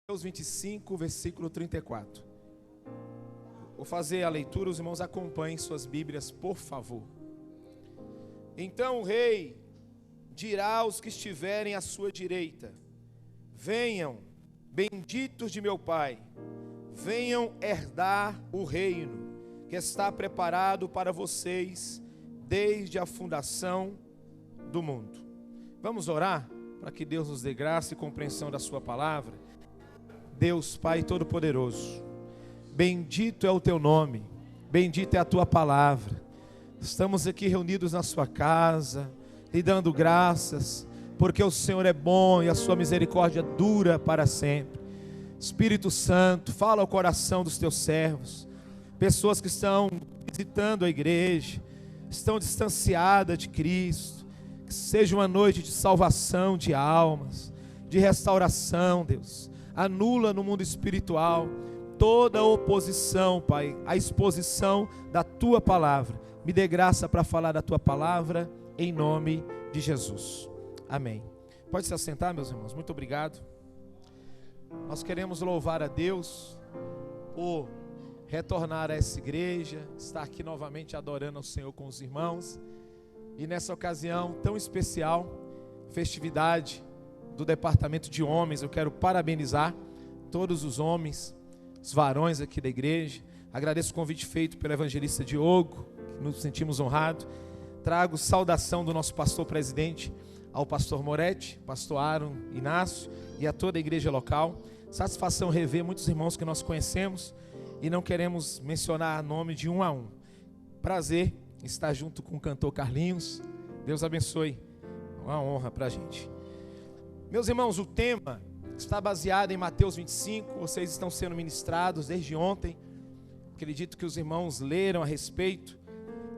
Mateus 25, versículo 34. Vou fazer a leitura, os irmãos acompanhem suas Bíblias, por favor. Então o rei dirá aos que estiverem à sua direita: venham, benditos de meu Pai, venham herdar o reino que está preparado para vocês desde a fundação do mundo. Vamos orar para que Deus nos dê graça e compreensão da sua palavra. Deus Pai Todo-Poderoso, bendito é o teu nome, bendita é a tua palavra. Estamos aqui reunidos na sua casa, lhe dando graças, porque o Senhor é bom e a sua misericórdia dura para sempre. Espírito Santo, fala ao coração dos teus servos, pessoas que estão visitando a igreja, estão distanciadas de Cristo, que seja uma noite de salvação de almas, de restauração, Deus. Anula no mundo espiritual toda oposição, Pai, à exposição da tua palavra. Me dê graça para falar da tua palavra, em nome de Jesus. Amém. Pode se assentar, meus irmãos. Muito obrigado. Nós queremos louvar a Deus por retornar a essa igreja, estar aqui novamente adorando ao Senhor com os irmãos. E nessa ocasião tão especial, festividade do departamento de homens, eu quero parabenizar todos os homens, os varões aqui da igreja. Agradeço o convite feito pelo evangelista Diogo, que nos sentimos honrados. Trago saudação do nosso pastor presidente ao pastor Moretti, pastor Aaron Inácio e a toda a igreja local. Satisfação rever muitos irmãos que nós conhecemos e não queremos mencionar nome de um a um. Prazer estar junto com o cantor Carlinhos. Deus abençoe, uma honra para a gente. Meus irmãos, o tema está baseado em Mateus 25, vocês estão sendo ministrados desde ontem, acredito que os irmãos leram a respeito.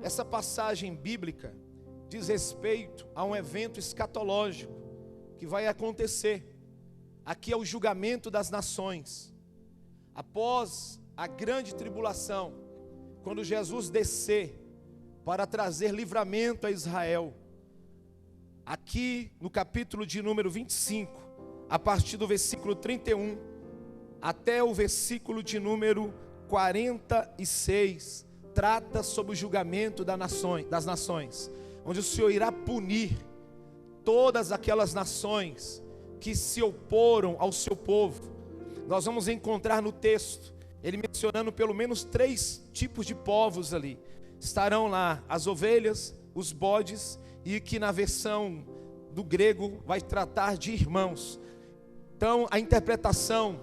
Essa passagem bíblica diz respeito a um evento escatológico que vai acontecer. Aqui é o julgamento das nações. Após a grande tribulação, quando Jesus descer para trazer livramento a Israel, aqui no capítulo de número 25, a partir do versículo 31 até o versículo de número 46, trata sobre o julgamento das nações, onde o Senhor irá punir todas aquelas nações que se oporam ao seu povo. Nós vamos encontrar no texto, ele mencionando pelo menos 3 tipos de povos ali. Estarão lá as ovelhas, os bodes, e que na versão do grego vai tratar de irmãos. Então a interpretação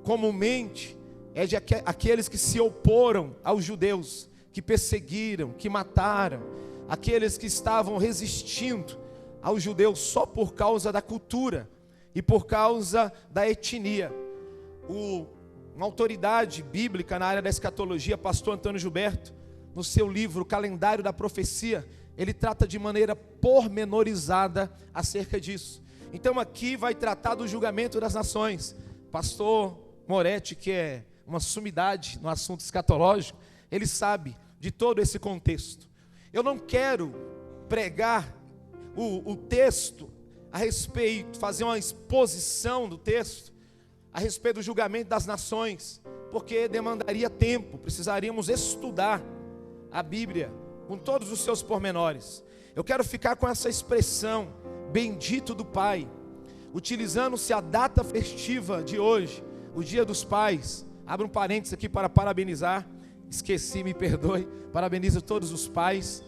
comumente é de aqueles que se oporam aos judeus, que perseguiram, que mataram, aqueles que estavam resistindo aos judeus só por causa da cultura e por causa da etnia. Uma autoridade bíblica na área da escatologia, pastor Antônio Gilberto, no seu livro Calendário da Profecia, ele trata de maneira pormenorizada acerca disso. Então aqui vai tratar do julgamento das nações. Pastor Moretti, que é uma sumidade no assunto escatológico, ele sabe de todo esse contexto. Eu não quero pregar o texto a respeito, fazer uma exposição do texto a respeito do julgamento das nações, porque demandaria tempo, precisaríamos estudar a Bíblia com todos os seus pormenores. Eu quero ficar com essa expressão, bendito do Pai, utilizando-se a data festiva de hoje, o Dia dos Pais. Abra um parênteses aqui para parabenizar, esqueci, me perdoe, parabenizo todos os pais.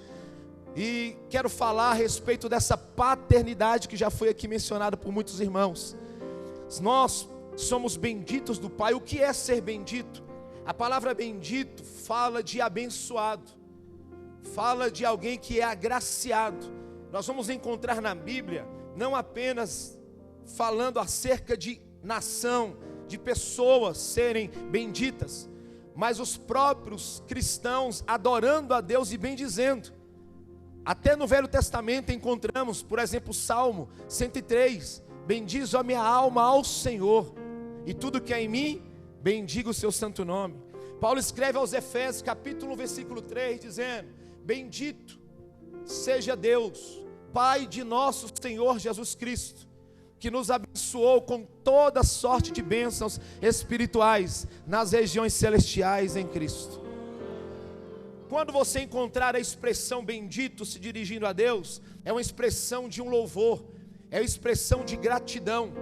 E quero falar a respeito dessa paternidade que já foi aqui mencionada por muitos irmãos. Nós somos benditos do Pai. O que é ser bendito? A palavra bendito fala de abençoado, fala de alguém que é agraciado. Nós vamos encontrar na Bíblia, não apenas falando acerca de nação, de pessoas serem benditas, mas os próprios cristãos adorando a Deus e bendizendo. Até no Velho Testamento encontramos, por exemplo, o Salmo 103, bendiz a minha alma ao Senhor, e tudo que é em mim, bendiga o seu santo nome. Paulo escreve aos Efésios, capítulo 1, versículo 3, dizendo: bendito seja Deus, Pai de nosso Senhor Jesus Cristo, que nos abençoou com toda sorte de bênçãos espirituais nas regiões celestiais em Cristo. Quando você encontrar a expressão bendito se dirigindo a Deus, é uma expressão de um louvor, é uma expressão de gratidão,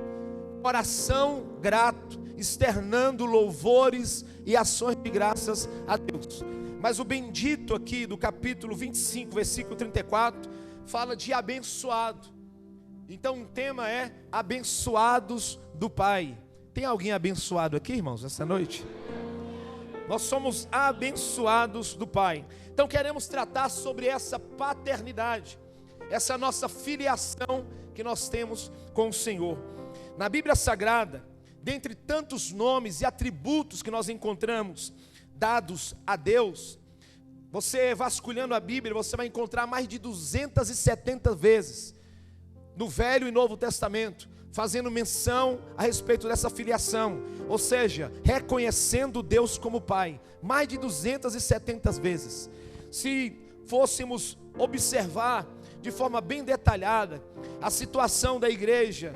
coração grato, externando louvores e ações de graças a Deus. Mas o bendito aqui do capítulo 25, versículo 34, fala de abençoado. Então o tema é abençoados do Pai. Tem alguém abençoado aqui, irmãos, essa noite? Nós somos abençoados do Pai. Então queremos tratar sobre essa paternidade, essa nossa filiação que nós temos com o Senhor. Na Bíblia Sagrada, dentre tantos nomes e atributos que nós encontramos dados a Deus, você vasculhando a Bíblia, você vai encontrar mais de 270 vezes no Velho e Novo Testamento, fazendo menção a respeito dessa filiação, ou seja, reconhecendo Deus como Pai, mais de 270 vezes. Se fôssemos observar de forma bem detalhada a situação da igreja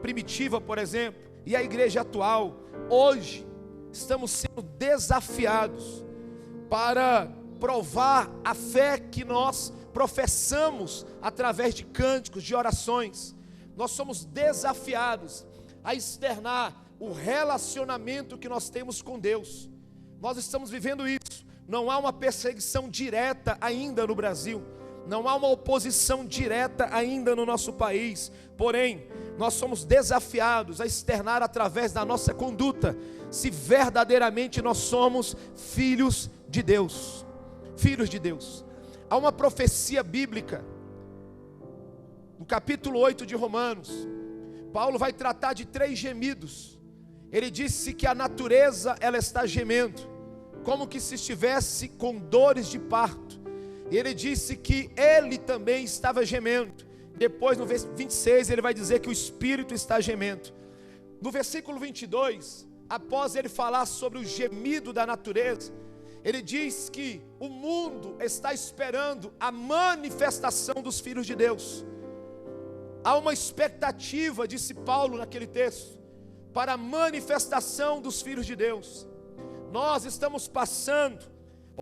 primitiva, por exemplo, e a igreja atual, hoje estamos sendo desafiados para provar a fé que nós professamos através de cânticos, de orações. Nós somos desafiados a externar o relacionamento que nós temos com Deus. Nós estamos vivendo isso. Não há uma perseguição direta ainda no Brasil, não há uma oposição direta ainda no nosso país, porém, nós somos desafiados a externar através da nossa conduta, se verdadeiramente nós somos filhos de Deus. Filhos de Deus. Há uma profecia bíblica, no capítulo 8 de Romanos, Paulo vai tratar de 3 gemidos. Ele disse que a natureza, ela está gemendo, como que se estivesse com dores de parto. Ele disse que ele também estava gemendo. Depois no versículo 26 ele vai dizer que o Espírito está gemendo. No versículo 22, após ele falar sobre o gemido da natureza, ele diz que o mundo está esperando a manifestação dos filhos de Deus. Há uma expectativa, disse Paulo naquele texto, para a manifestação dos filhos de Deus. Nós estamos passando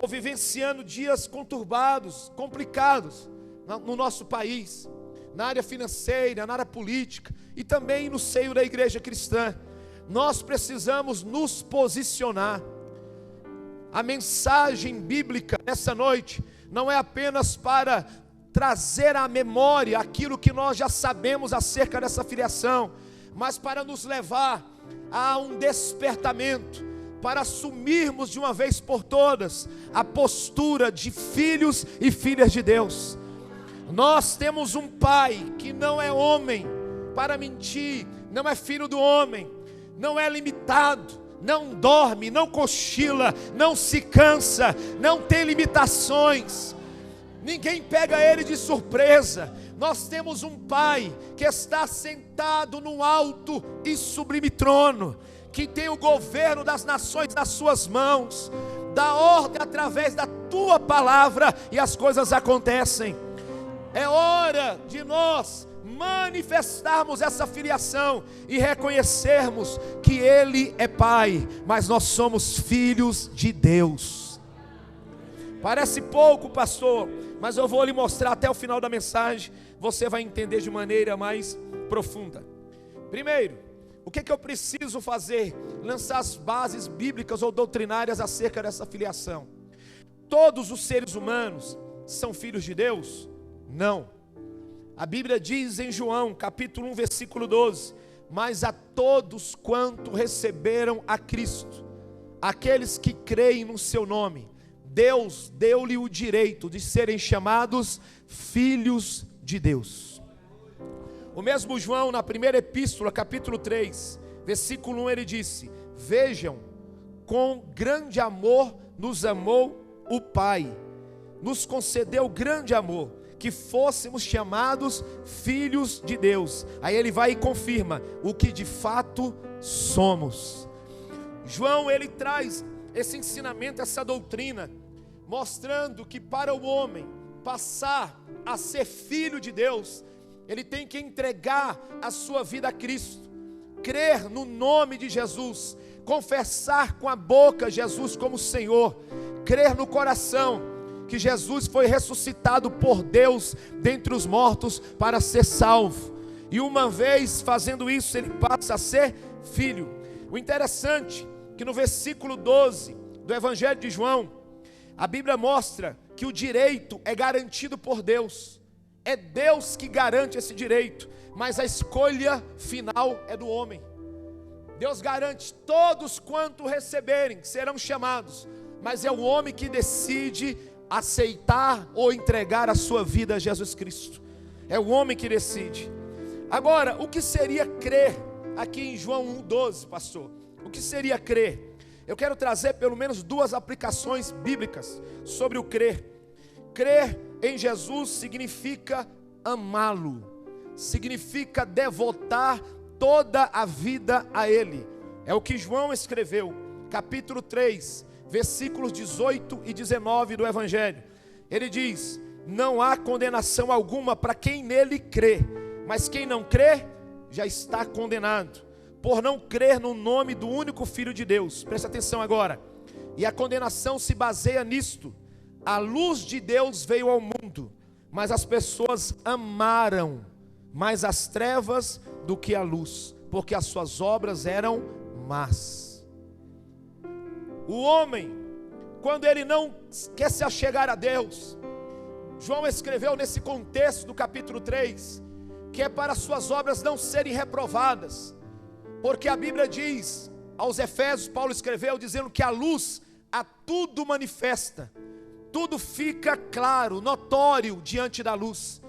ou vivenciando dias conturbados, complicados no nosso país, na área financeira, na área política e também no seio da igreja cristã. Nós precisamos nos posicionar. A mensagem bíblica nessa noite não é apenas para trazer à memória aquilo que nós já sabemos acerca dessa filiação, mas para nos levar a um despertamento, para assumirmos de uma vez por todas a postura de filhos e filhas de Deus. Nós temos um Pai que não é homem para mentir, não é filho do homem, não é limitado, não dorme, não cochila, não se cansa, não tem limitações, ninguém pega ele de surpresa. Nós temos um Pai que está sentado num alto e sublime trono, que tem o governo das nações nas suas mãos, dá ordem através da tua palavra e as coisas acontecem. É hora de nós manifestarmos essa filiação e reconhecermos que Ele é Pai, mas nós somos filhos de Deus. Parece pouco, pastor, mas eu vou lhe mostrar até o final da mensagem, você vai entender de maneira mais profunda. Primeiro, o que eu preciso fazer? Lançar as bases bíblicas ou doutrinárias acerca dessa filiação. Todos os seres humanos são filhos de Deus? Não. A Bíblia diz em João, capítulo 1, versículo 12: mas a todos quanto receberam a Cristo, aqueles que creem no seu nome, Deus deu-lhe o direito de serem chamados filhos de Deus. O mesmo João, na primeira epístola, capítulo 3, versículo 1, ele disse: vejam, com grande amor nos amou o Pai, nos concedeu grande amor, que fôssemos chamados filhos de Deus. Aí ele vai e confirma o que de fato somos. João, ele traz esse ensinamento, essa doutrina, mostrando que para o homem passar a ser filho de Deus, ele tem que entregar a sua vida a Cristo, crer no nome de Jesus, confessar com a boca Jesus como Senhor, crer no coração que Jesus foi ressuscitado por Deus dentre os mortos para ser salvo, e uma vez fazendo isso, ele passa a ser filho. O interessante é que no versículo 12 do Evangelho de João, a Bíblia mostra que o direito é garantido por Deus, é Deus que garante esse direito, mas a escolha final é do homem. Deus garante: todos quanto receberem serão chamados, mas é o homem que decide aceitar ou entregar a sua vida a Jesus Cristo. É o homem que decide. Agora, o que seria crer aqui em João 1,12, pastor? O que seria crer? Eu quero trazer pelo menos duas aplicações bíblicas sobre o crer. Crer em Jesus significa amá-lo, significa devotar toda a vida a Ele. É o que João escreveu, capítulo 3, versículos 18 e 19 do Evangelho. Ele diz: não há condenação alguma para quem nele crê, mas quem não crê já está condenado, por não crer no nome do único Filho de Deus. Presta atenção agora. E a condenação se baseia nisto: a luz de Deus veio ao mundo, mas as pessoas amaram mais as trevas do que a luz, porque as suas obras eram más. O homem, quando ele não quer se achegar a Deus, João escreveu nesse contexto do capítulo 3, que é para suas obras não serem reprovadas, porque a Bíblia diz, aos Efésios, Paulo escreveu dizendo que a luz a tudo manifesta, tudo fica claro, notório diante da luz.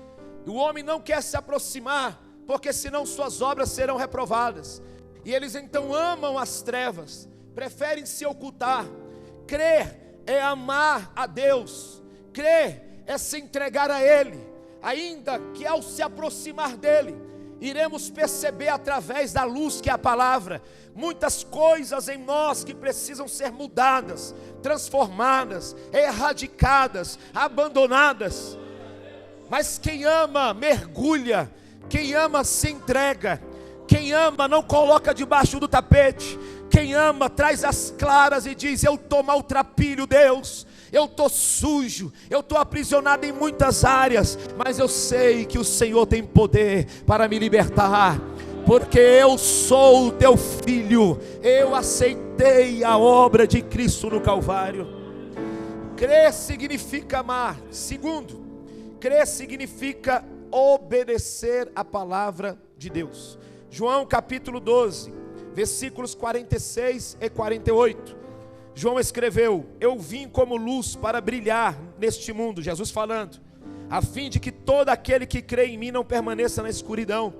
O homem não quer se aproximar, porque senão suas obras serão reprovadas, e eles então amam as trevas, preferem se ocultar. Crer é amar a Deus, crer é se entregar a Ele, ainda que ao se aproximar dEle, iremos perceber através da luz que é a palavra, muitas coisas em nós que precisam ser mudadas, transformadas, erradicadas, abandonadas. Mas quem ama mergulha, quem ama se entrega, quem ama não coloca debaixo do tapete, quem ama traz as claras e diz: eu estou maltrapilho, Deus, eu estou sujo, eu estou aprisionado em muitas áreas, mas eu sei que o Senhor tem poder para me libertar, porque eu sou o teu filho, eu aceitei a obra de Cristo no Calvário. Crer significa amar. Segundo, crer significa obedecer a palavra de Deus. João capítulo 12, versículos 46 e 48. João escreveu: eu vim como luz para brilhar neste mundo, Jesus falando, a fim de que todo aquele que crê em mim não permaneça na escuridão.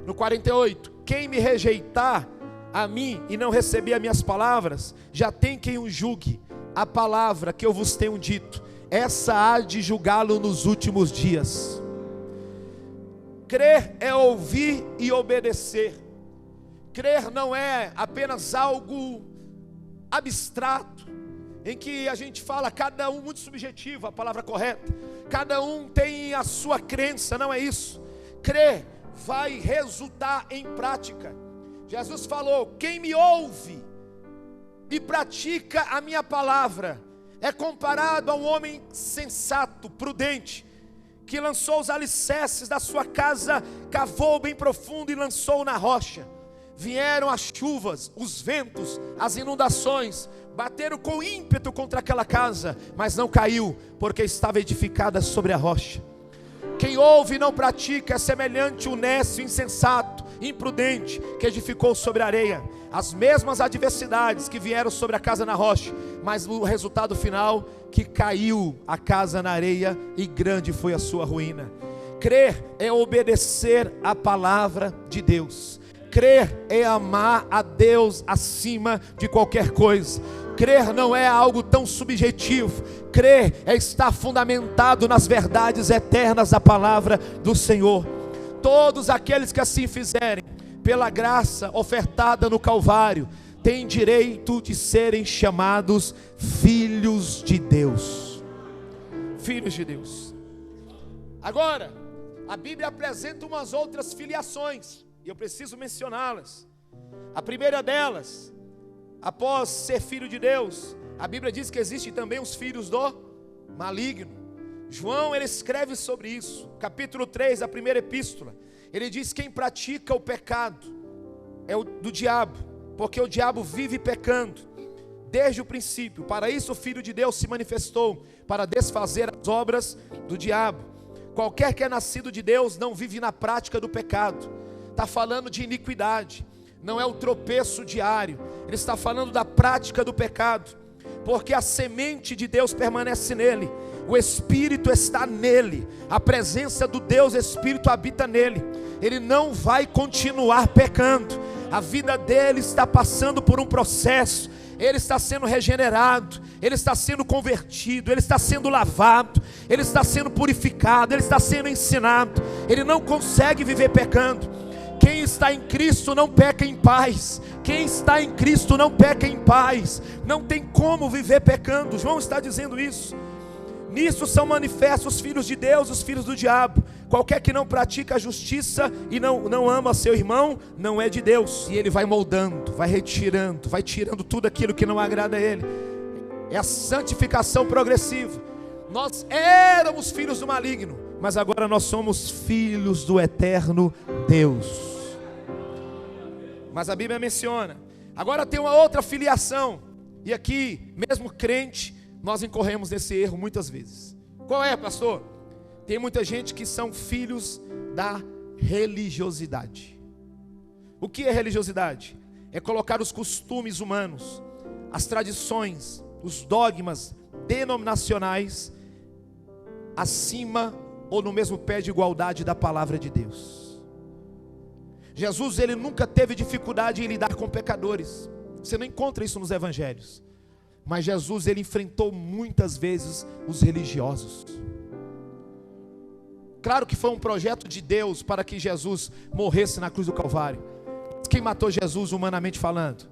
No 48, quem me rejeitar a mim e não receber as minhas palavras, já tem quem o julgue. A palavra que eu vos tenho dito, essa há de julgá-lo nos últimos dias. Crer é ouvir e obedecer. Crer não é apenas algo abstrato, em que a gente fala, cada um muito subjetivo, a palavra correta, cada um tem a sua crença. Não é isso. Crer vai resultar em prática. Jesus falou: quem me ouve e pratica a minha palavra é comparado a um homem sensato, prudente, que lançou os alicerces da sua casa, cavou bem profundo e lançou na rocha. Vieram as chuvas, os ventos, as inundações, bateram com ímpeto contra aquela casa, mas não caiu, porque estava edificada sobre a rocha. Quem ouve e não pratica é semelhante ao nécio insensato, imprudente, que edificou sobre a areia. As mesmas adversidades que vieram sobre a casa na rocha, mas o resultado final, que caiu a casa na areia e grande foi a sua ruína. Crer é obedecer a palavra de Deus. Crer é amar a Deus acima de qualquer coisa. Crer não é algo tão subjetivo. Crer é estar fundamentado nas verdades eternas da palavra do Senhor. Todos aqueles que assim fizerem, pela graça ofertada no Calvário, têm direito de serem chamados filhos de Deus. Filhos de Deus. Agora, a Bíblia apresenta umas outras filiações, e eu preciso mencioná-las. A primeira delas, após ser filho de Deus, a Bíblia diz que existem também os filhos do maligno. João, ele escreve sobre isso, capítulo 3, da primeira epístola. Ele diz: quem pratica o pecado é o do diabo, porque o diabo vive pecando desde o princípio. Para isso o Filho de Deus se manifestou, para desfazer as obras do diabo. Qualquer que é nascido de Deus não vive na prática do pecado. Está falando de iniquidade, não é o tropeço diário. Ele está falando da prática do pecado, porque a semente de Deus permanece nele, o Espírito está nele, a presença do Deus Espírito habita nele. Ele não vai continuar pecando, a vida dele está passando por um processo. Ele está sendo regenerado, ele está sendo convertido, ele está sendo lavado, ele está sendo purificado, ele está sendo ensinado. Ele não consegue viver pecando. Quem está em Cristo não peca em paz. Quem está em Cristo não peca em paz. Não tem como viver pecando. João está dizendo isso. Nisso são manifestos os filhos de Deus e os filhos do diabo. Qualquer que não pratica a justiça e não ama seu irmão, não é de Deus. E ele vai moldando, vai retirando, vai tirando tudo aquilo que não agrada a ele. É a santificação progressiva. Nós éramos filhos do maligno, mas agora nós somos filhos do eterno Deus. Mas a Bíblia menciona, agora tem uma outra filiação. E aqui, mesmo crente, nós incorremos nesse erro muitas vezes. Qual é, pastor? Tem muita gente que são filhos da religiosidade. O que é religiosidade? É colocar os costumes humanos, as tradições, os dogmas denominacionais acima ou no mesmo pé de igualdade da palavra de Deus. Jesus, ele nunca teve dificuldade em lidar com pecadores. Você não encontra isso nos evangelhos. Mas Jesus, ele enfrentou muitas vezes os religiosos. Claro que foi um projeto de Deus para que Jesus morresse na cruz do Calvário. Quem matou Jesus humanamente falando?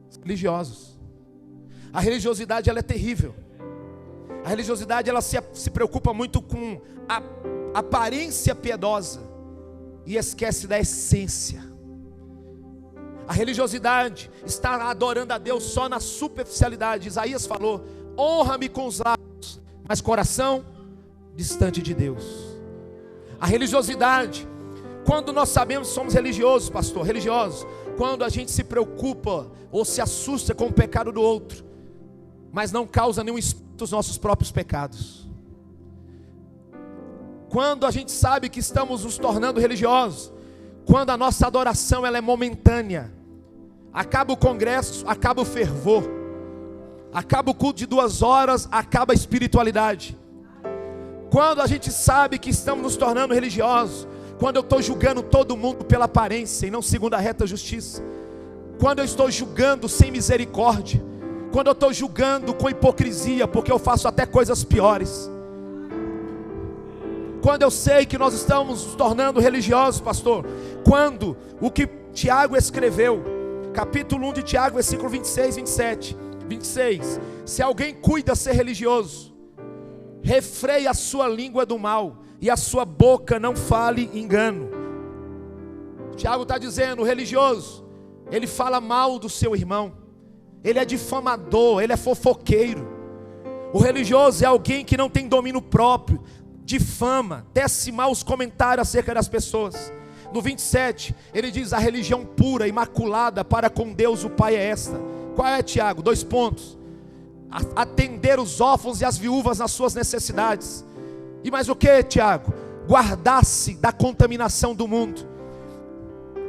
Os religiosos. A religiosidade, ela é terrível. A religiosidade, ela se preocupa muito com a aparência piedosa e esquece da essência. A religiosidade está adorando a Deus só na superficialidade. Isaías falou: honra-me com os lábios, mas coração distante de Deus. A religiosidade, quando nós sabemos que somos religiosos, pastor, religiosos, quando a gente se preocupa ou se assusta com o pecado do outro, mas não causa nenhum espírito dos nossos próprios pecados. Quando a gente sabe que estamos nos tornando religiosos, quando a nossa adoração ela é momentânea, acaba o congresso, acaba o fervor, acaba o culto de 2 horas, acaba a espiritualidade. Quando a gente sabe que estamos nos tornando religiosos, quando eu estou julgando todo mundo pela aparência e não segundo a reta justiça, quando eu estou julgando sem misericórdia, quando eu estou julgando com hipocrisia, porque eu faço até coisas piores, quando eu sei que nós estamos nos tornando religiosos, pastor, quando o que Tiago escreveu, capítulo 1 de Tiago, versículo 26, 27, 26, se alguém cuida ser religioso, refreia a sua língua do mal, e a sua boca não fale engano. Tiago está dizendo, o religioso, ele fala mal do seu irmão, ele é difamador, ele é fofoqueiro. O religioso é alguém que não tem domínio próprio, difama, tece maus comentários acerca das pessoas. No 27, ele diz, a religião pura, imaculada para com Deus o Pai é esta. Qual é, Tiago? 2 pontos. Atender os órfãos e as viúvas nas suas necessidades. E mais o que, Tiago? Guardar-se da contaminação do mundo.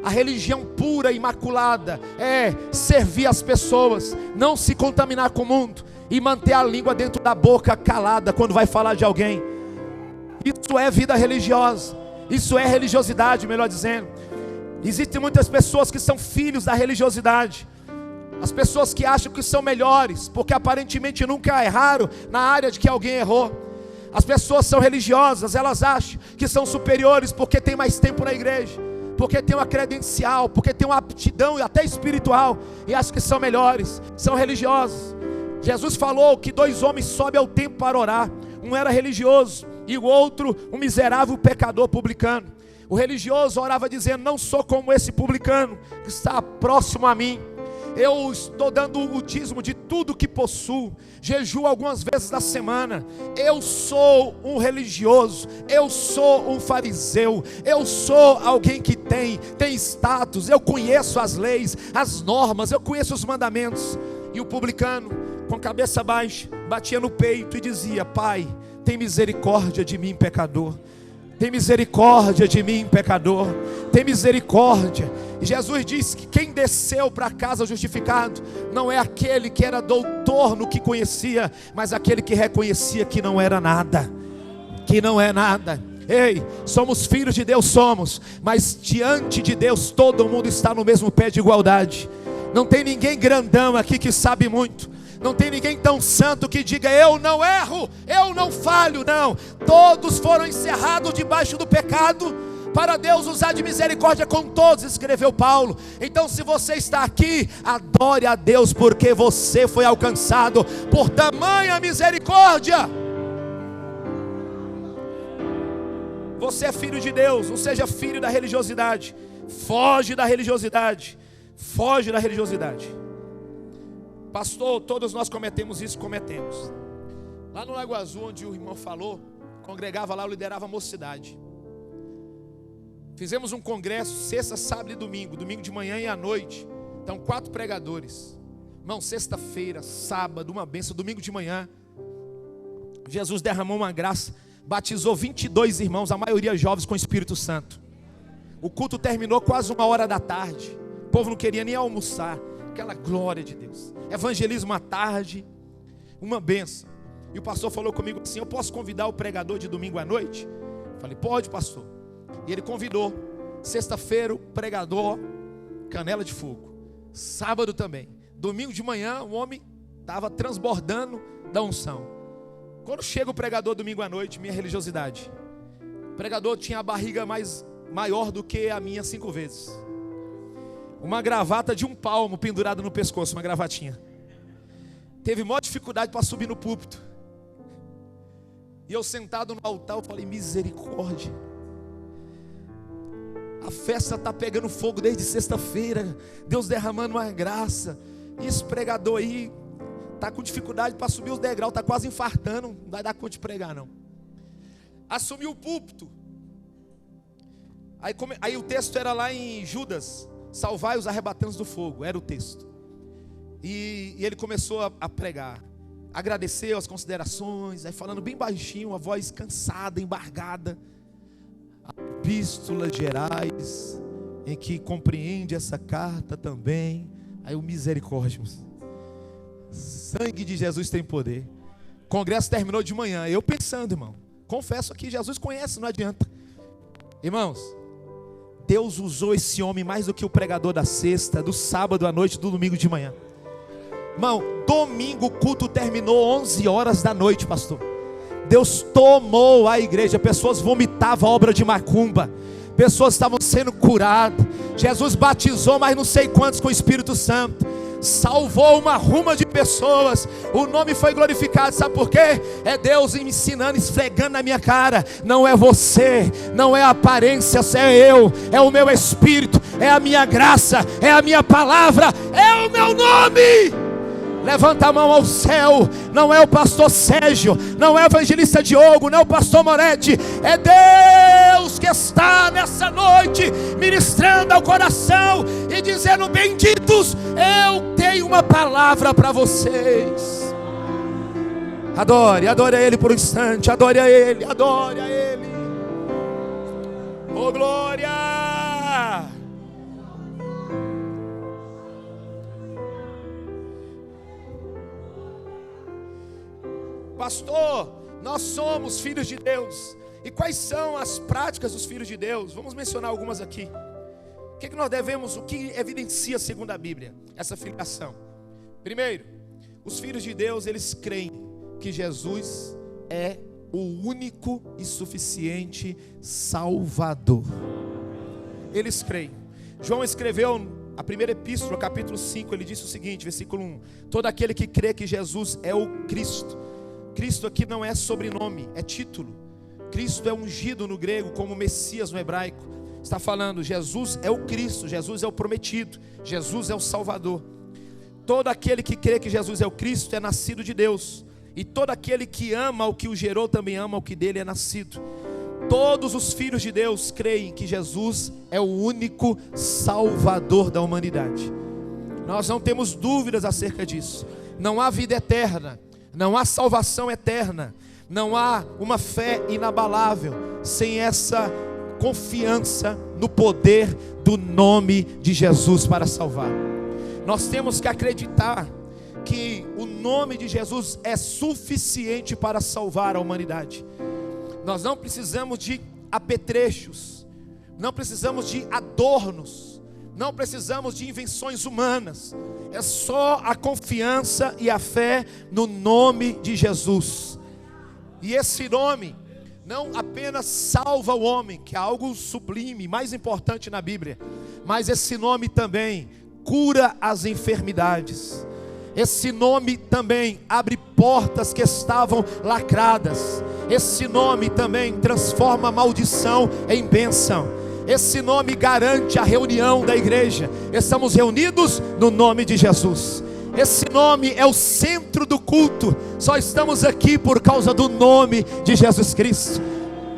A religião pura, imaculada, é servir as pessoas, não se contaminar com o mundo, e manter a língua dentro da boca calada quando vai falar de alguém. Isso é vida religiosa. Isso é religiosidade, melhor dizendo. Existem muitas pessoas que são filhos da religiosidade. As pessoas que acham que são melhores, porque aparentemente nunca erraram na área de que alguém errou. As pessoas são religiosas, elas acham que são superiores porque tem mais tempo na igreja, porque tem uma credencial, porque tem uma aptidão até espiritual, e acham que são melhores, são religiosos. Jesus falou que 2 homens sobem ao templo para orar. Um era religioso e o outro um miserável pecador publicano. O religioso orava dizendo: não sou como esse publicano que está próximo a mim. Eu estou dando o dízimo de tudo que possuo, jejuo algumas vezes na semana. Eu sou um religioso, eu sou um fariseu, eu sou alguém que tem status, eu conheço as leis, as normas, eu conheço os mandamentos. E o publicano, com a cabeça baixa, batia no peito e dizia: Pai, tem misericórdia de mim, pecador. Tem misericórdia de mim, pecador. Tem misericórdia. E Jesus disse que quem desceu para casa justificado não é aquele que era doutor no que conhecia, mas aquele que reconhecia que não era nada. Que não é nada. Ei, somos filhos de Deus, somos, mas diante de Deus todo mundo está no mesmo pé de igualdade. Não tem ninguém grandão aqui que sabe muito. Não tem ninguém tão santo que diga: eu não erro, eu não falho. Não, todos foram encerrados debaixo do pecado, para Deus usar de misericórdia com todos, escreveu Paulo. Então, se você está aqui, adore a Deus, porque você foi alcançado por tamanha misericórdia. Você é filho de Deus, não seja filho da religiosidade. Foge da religiosidade. Foge da religiosidade. Pastor, todos nós cometemos isso, cometemos. Lá no Lago Azul, onde o irmão falou, congregava lá, eu liderava a mocidade. Fizemos um congresso sexta, sábado e domingo. Domingo de manhã e à noite. Então 4 pregadores. Irmão, sexta-feira, sábado, uma bênção. Domingo de manhã, Jesus derramou uma graça. Batizou 22 irmãos, a maioria jovens, com o Espírito Santo. O culto terminou quase 1h da tarde. O povo não queria nem almoçar. Aquela glória de Deus. Evangelismo à tarde, uma bênção. E o pastor falou comigo assim: eu posso convidar o pregador de domingo à noite? Eu falei: pode, pastor. E ele convidou. Sexta-feira o pregador, canela de fogo. Sábado também. Domingo de manhã o homem estava transbordando da unção. Quando chega o pregador domingo à noite, minha religiosidade, o pregador tinha a barriga maior do que a minha 5 vezes. Uma gravata de 1 palmo pendurada no pescoço, uma gravatinha. Teve maior dificuldade para subir no púlpito. E eu sentado no altar, eu falei: misericórdia. A festa está pegando fogo desde sexta-feira. Deus derramando uma graça. E esse pregador aí está com dificuldade para subir os degraus, está quase infartando. Não vai dar conta de pregar não. Assumiu o púlpito. Aí o texto era lá em Judas: salvai os arrebatantes do fogo, era o texto. E ele começou a pregar, agradeceu as considerações, aí falando bem baixinho, uma voz cansada, embargada. Epístolas gerais, em que compreende essa carta também. Aí o misericórdia. Sangue de Jesus tem poder. O congresso terminou de manhã, eu pensando, irmão, confesso aqui, Jesus conhece, não adianta. Irmãos, Deus usou esse homem mais do que o pregador da sexta, do sábado à noite, do domingo de manhã. Irmão, domingo o culto terminou 11h da noite, pastor. Deus tomou a igreja. Pessoas vomitavam a obra de macumba. Pessoas estavam sendo curadas. Jesus batizou mais não sei quantos com o Espírito Santo. Salvou uma ruma de pessoas. O nome foi glorificado. Sabe por quê? É Deus me ensinando, esfregando na minha cara: não é você, não é a aparência, é eu, é o meu Espírito, é a minha graça, é a minha palavra, é o meu nome. Levanta a mão ao céu. Não é o pastor Sérgio, não é o evangelista Diogo, não é o pastor Moretti. É Deus que está nessa noite ministrando ao coração e dizendo: benditos, eu tenho uma palavra para vocês. Adore a Ele por um instante. Adore a Ele, adore a Ele. Oh glória! Pastor, nós somos filhos de Deus. E quais são as práticas dos filhos de Deus? Vamos mencionar algumas aqui. O que nós devemos, o que evidencia segundo a Bíblia essa filiação? Primeiro, os filhos de Deus, eles creem que Jesus é o único e suficiente Salvador. Eles creem. João escreveu a primeira epístola, capítulo 5, ele disse o seguinte, versículo 1: todo aquele que crê que Jesus é o Cristo. Cristo aqui não é sobrenome, é título. Cristo é ungido no grego, como Messias no hebraico, está falando, Jesus é o Cristo, Jesus é o prometido, Jesus é o Salvador. Todo aquele que crê que Jesus é o Cristo é nascido de Deus, e todo aquele que ama o que o gerou também ama o que dele é nascido. Todos os filhos de Deus creem que Jesus é o único Salvador da humanidade. Nós não temos dúvidas acerca disso. Não há vida eterna, não há salvação eterna, não há uma fé inabalável sem essa confiança no poder do nome de Jesus para salvar. Nós temos que acreditar que o nome de Jesus é suficiente para salvar a humanidade. Nós não precisamos de apetrechos, não precisamos de adornos, não precisamos de invenções humanas. É só a confiança e a fé no nome de Jesus. E esse nome não apenas salva o homem, que é algo sublime, mais importante na Bíblia, mas esse nome também cura as enfermidades. Esse nome também abre portas que estavam lacradas. Esse nome também transforma a maldição em bênção. Esse nome garante a reunião da igreja. Estamos reunidos no nome de Jesus. Esse nome é o centro do culto. Só estamos aqui por causa do nome de Jesus Cristo.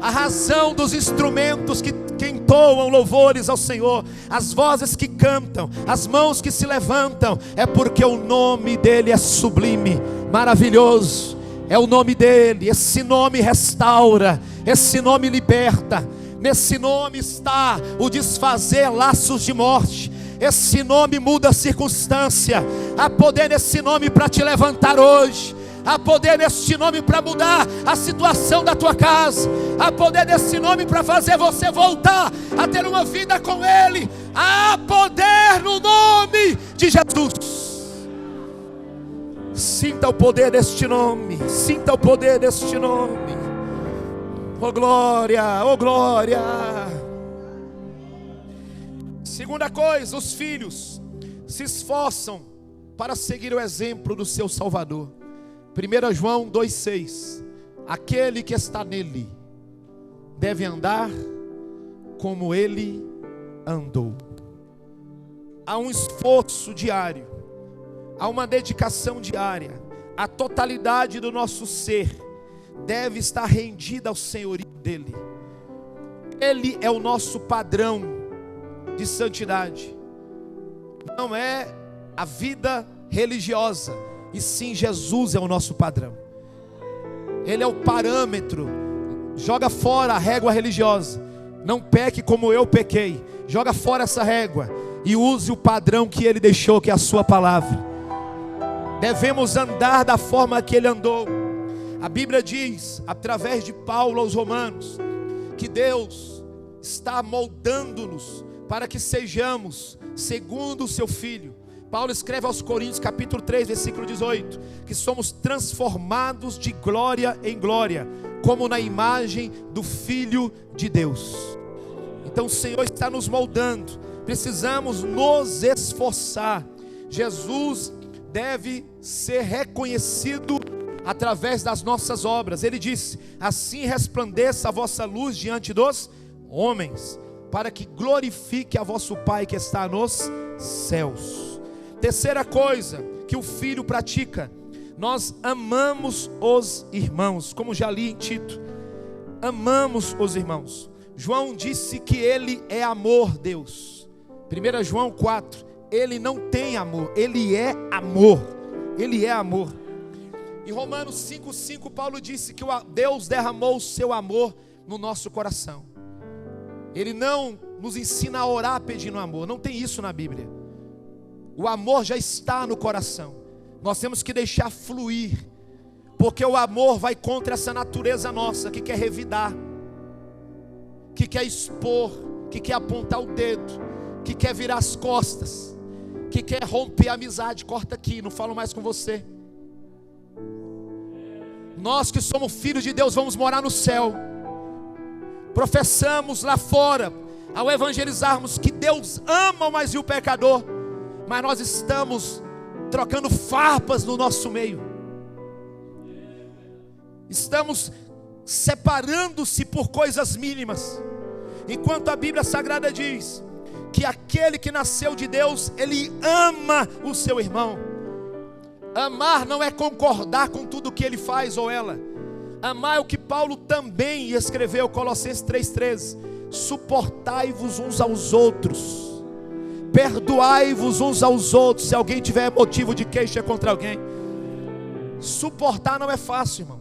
A razão dos instrumentos que entoam louvores ao Senhor, as vozes que cantam, as mãos que se levantam, é porque o nome dele é sublime, maravilhoso. É o nome dele. Esse nome restaura, esse nome liberta. Nesse nome está o desfazer laços de morte. Esse nome muda a circunstância. Há poder nesse nome para te levantar hoje. Há poder nesse nome para mudar a situação da tua casa. Há poder nesse nome para fazer você voltar a ter uma vida com Ele. Há poder no nome de Jesus. Sinta o poder deste nome. Sinta o poder deste nome. Oh glória, oh glória. Segunda coisa, os filhos se esforçam para seguir o exemplo do seu Salvador. 1 João 2,6: aquele que está nele deve andar como ele andou. Há um esforço diário, há uma dedicação diária. A totalidade do nosso ser deve estar rendida ao senhorio dele. Ele é o nosso padrão de santidade. Não é a vida religiosa, e sim Jesus é o nosso padrão. Ele é o parâmetro. Joga fora a régua religiosa. Não peque como eu pequei. Joga fora essa régua e use o padrão que ele deixou, que é a sua palavra. Devemos andar da forma que ele andou. A Bíblia diz, através de Paulo aos Romanos, que Deus está moldando-nos para que sejamos segundo o seu Filho. Paulo escreve aos Coríntios, capítulo 3, versículo 18, que somos transformados de glória em glória, como na imagem do Filho de Deus. Então o Senhor está nos moldando. Precisamos nos esforçar. Jesus deve ser reconhecido através das nossas obras. Ele disse: assim resplandeça a vossa luz diante dos homens, para que glorifique a vosso Pai que está nos céus. Terceira coisa que o filho pratica: nós amamos os irmãos. Como já li em Tito, amamos os irmãos. João disse que ele é amor, Deus. 1 João 4, ele não tem amor, ele é amor. Ele é amor. Em Romanos 5,5, Paulo disse que Deus derramou o seu amor no nosso coração. Ele não nos ensina a orar pedindo amor, não tem isso na Bíblia. O amor já está no coração. Nós temos que deixar fluir, porque o amor vai contra essa natureza nossa que quer revidar, que quer expor, que quer apontar o dedo, que quer virar as costas, que quer romper a amizade. Corta aqui, não falo mais com você. Nós que somos filhos de Deus vamos morar no céu. Professamos lá fora, ao evangelizarmos, que Deus ama o mais vil pecador, mas nós estamos trocando farpas no nosso meio. Estamos separando-se por coisas mínimas, enquanto a Bíblia Sagrada diz que aquele que nasceu de Deus, ele ama o seu irmão. Amar não é concordar com tudo que ele faz ou ela. Amar é o que Paulo também escreveu, Colossenses 3,13: suportai-vos uns aos outros, perdoai-vos uns aos outros, se alguém tiver motivo de queixa contra alguém. Suportar não é fácil, irmão.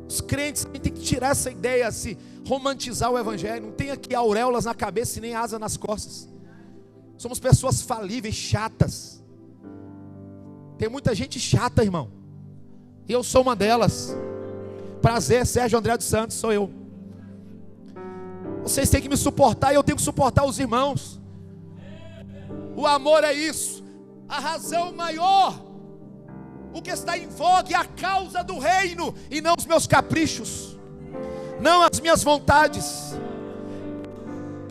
Os crentes têm que tirar essa ideia, se romantizar o evangelho. Não tem aqui auréolas na cabeça e nem asa nas costas. Somos pessoas falíveis, chatas. Tem muita gente chata, irmão, e eu sou uma delas. Prazer, Sérgio André dos Santos, sou eu. Vocês têm que me suportar e eu tenho que suportar os irmãos. O amor é isso. A razão maior, o que está em voga é a causa do reino, e não os meus caprichos, não as minhas vontades.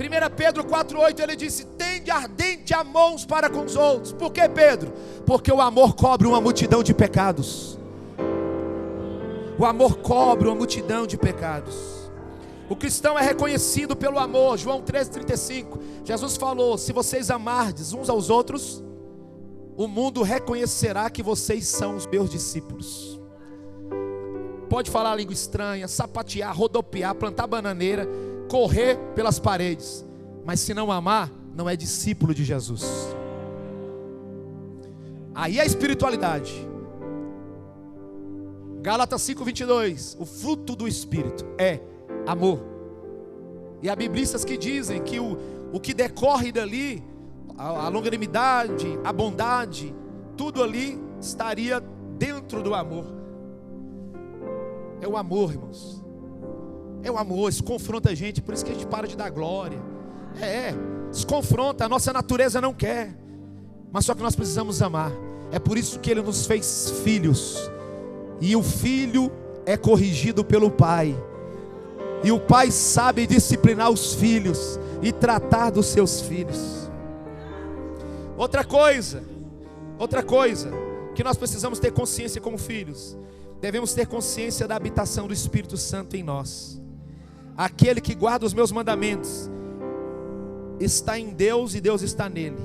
1 Pedro 4,8, ele disse: tende ardente amor uns para com os outros. Por que, Pedro? Porque o amor cobre uma multidão de pecados. O amor cobre uma multidão de pecados. O cristão é reconhecido pelo amor. João 13,35, Jesus falou: se vocês amardes uns aos outros, o mundo reconhecerá que vocês são os meus discípulos. Pode falar língua estranha, sapatear, rodopiar, plantar bananeira, correr pelas paredes, mas se não amar, não é discípulo de Jesus. Aí é a espiritualidade. Gálatas 5,22, o fruto do Espírito é amor. E há biblistas que dizem que o que decorre dali, a longanimidade, a bondade, tudo ali estaria dentro do amor. É o amor, irmãos. É o amor, isso confronta a gente, por isso que a gente para de dar glória. Isso confronta, a nossa natureza não quer, mas só que nós precisamos amar. É por isso que Ele nos fez filhos, e o filho é corrigido pelo pai, e o pai sabe disciplinar os filhos e tratar dos seus filhos. Outra coisa que nós precisamos ter consciência como filhos, devemos ter consciência da habitação do Espírito Santo em nós. Aquele que guarda os meus mandamentos está em Deus e Deus está nele.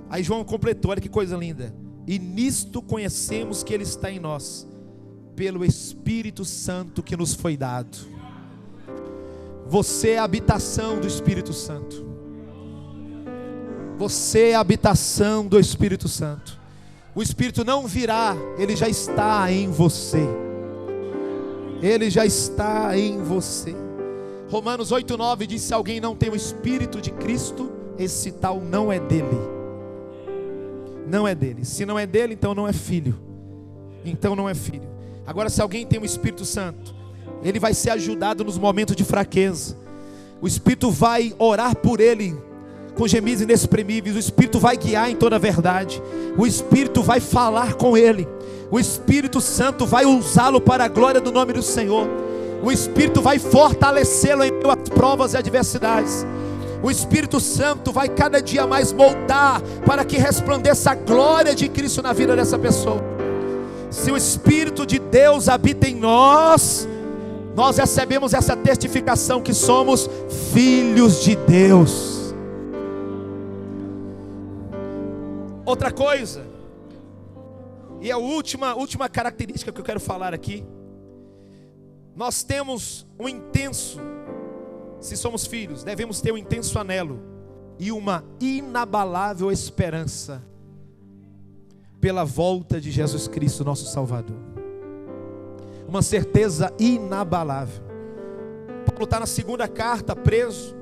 Aí João completou, olha que coisa linda: e nisto conhecemos que Ele está em nós, pelo Espírito Santo que nos foi dado. Você é a habitação do Espírito Santo. Você é a habitação do Espírito Santo. O Espírito não virá, ele já está em você. Ele já está em você. Romanos 8,9 diz: se alguém não tem o Espírito de Cristo, esse tal não é dele. Não é dele. Se não é dele, então não é filho. Então não é filho. Agora, se alguém tem o Espírito Santo, ele vai ser ajudado nos momentos de fraqueza. O Espírito vai orar por ele com gemidos inexprimíveis. O Espírito vai guiar em toda a verdade. O Espírito vai falar com ele. O Espírito Santo vai usá-lo para a glória do nome do Senhor. O Espírito vai fortalecê-lo em meio às provas e adversidades. O Espírito Santo vai cada dia mais moldar para que resplandeça a glória de Cristo na vida dessa pessoa. Se o Espírito de Deus habita em nós, nós recebemos essa testificação que somos filhos de Deus. Outra coisa, e a última característica que eu quero falar aqui: nós temos um intenso, se somos filhos, devemos ter um intenso anelo e uma inabalável esperança pela volta de Jesus Cristo, nosso Salvador. Uma certeza inabalável. Paulo está na segunda carta, preso,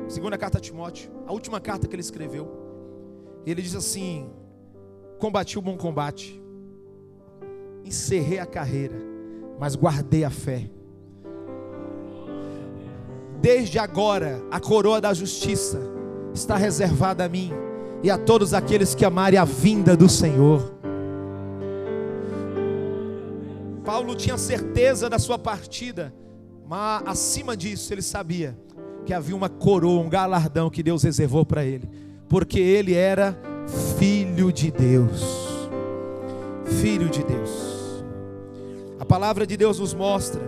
segunda carta a Timóteo, a última carta que ele escreveu. Ele diz assim: combati o bom combate, encerrei a carreira, mas guardei a fé. Desde agora a coroa da justiça está reservada a mim e a todos aqueles que amarem a vinda do Senhor. Paulo tinha certeza da sua partida, mas acima disso ele sabia que havia uma coroa, um galardão que Deus reservou para ele, porque ele era filho de Deus. Filho de Deus. A palavra de Deus nos mostra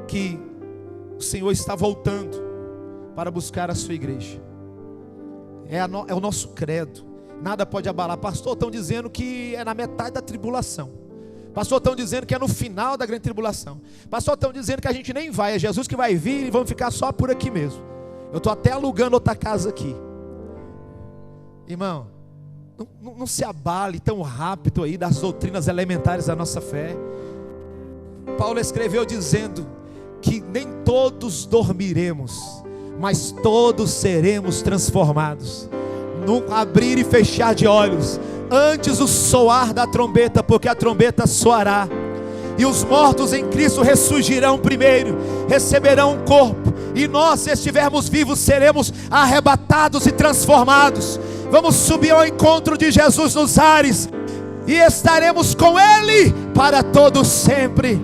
que o Senhor está voltando para buscar a sua igreja. É o nosso credo. Nada pode abalar. Pastor, estão dizendo que é na metade da tribulação. Pastor, estão dizendo que é no final da grande tribulação. Pastor, estão dizendo que a gente nem vai, é Jesus que vai vir e vamos ficar só por aqui mesmo. Eu estou até alugando outra casa aqui. Irmão, não se abale tão rápido aí das doutrinas elementares da nossa fé. Paulo escreveu dizendo que nem todos dormiremos, mas todos seremos transformados, no abrir e fechar de olhos, antes o soar da trombeta, porque a trombeta soará, e os mortos em Cristo ressurgirão primeiro, receberão um corpo, e nós, se estivermos vivos, seremos arrebatados e transformados. Vamos subir ao encontro de Jesus nos ares, e estaremos com Ele para todo sempre.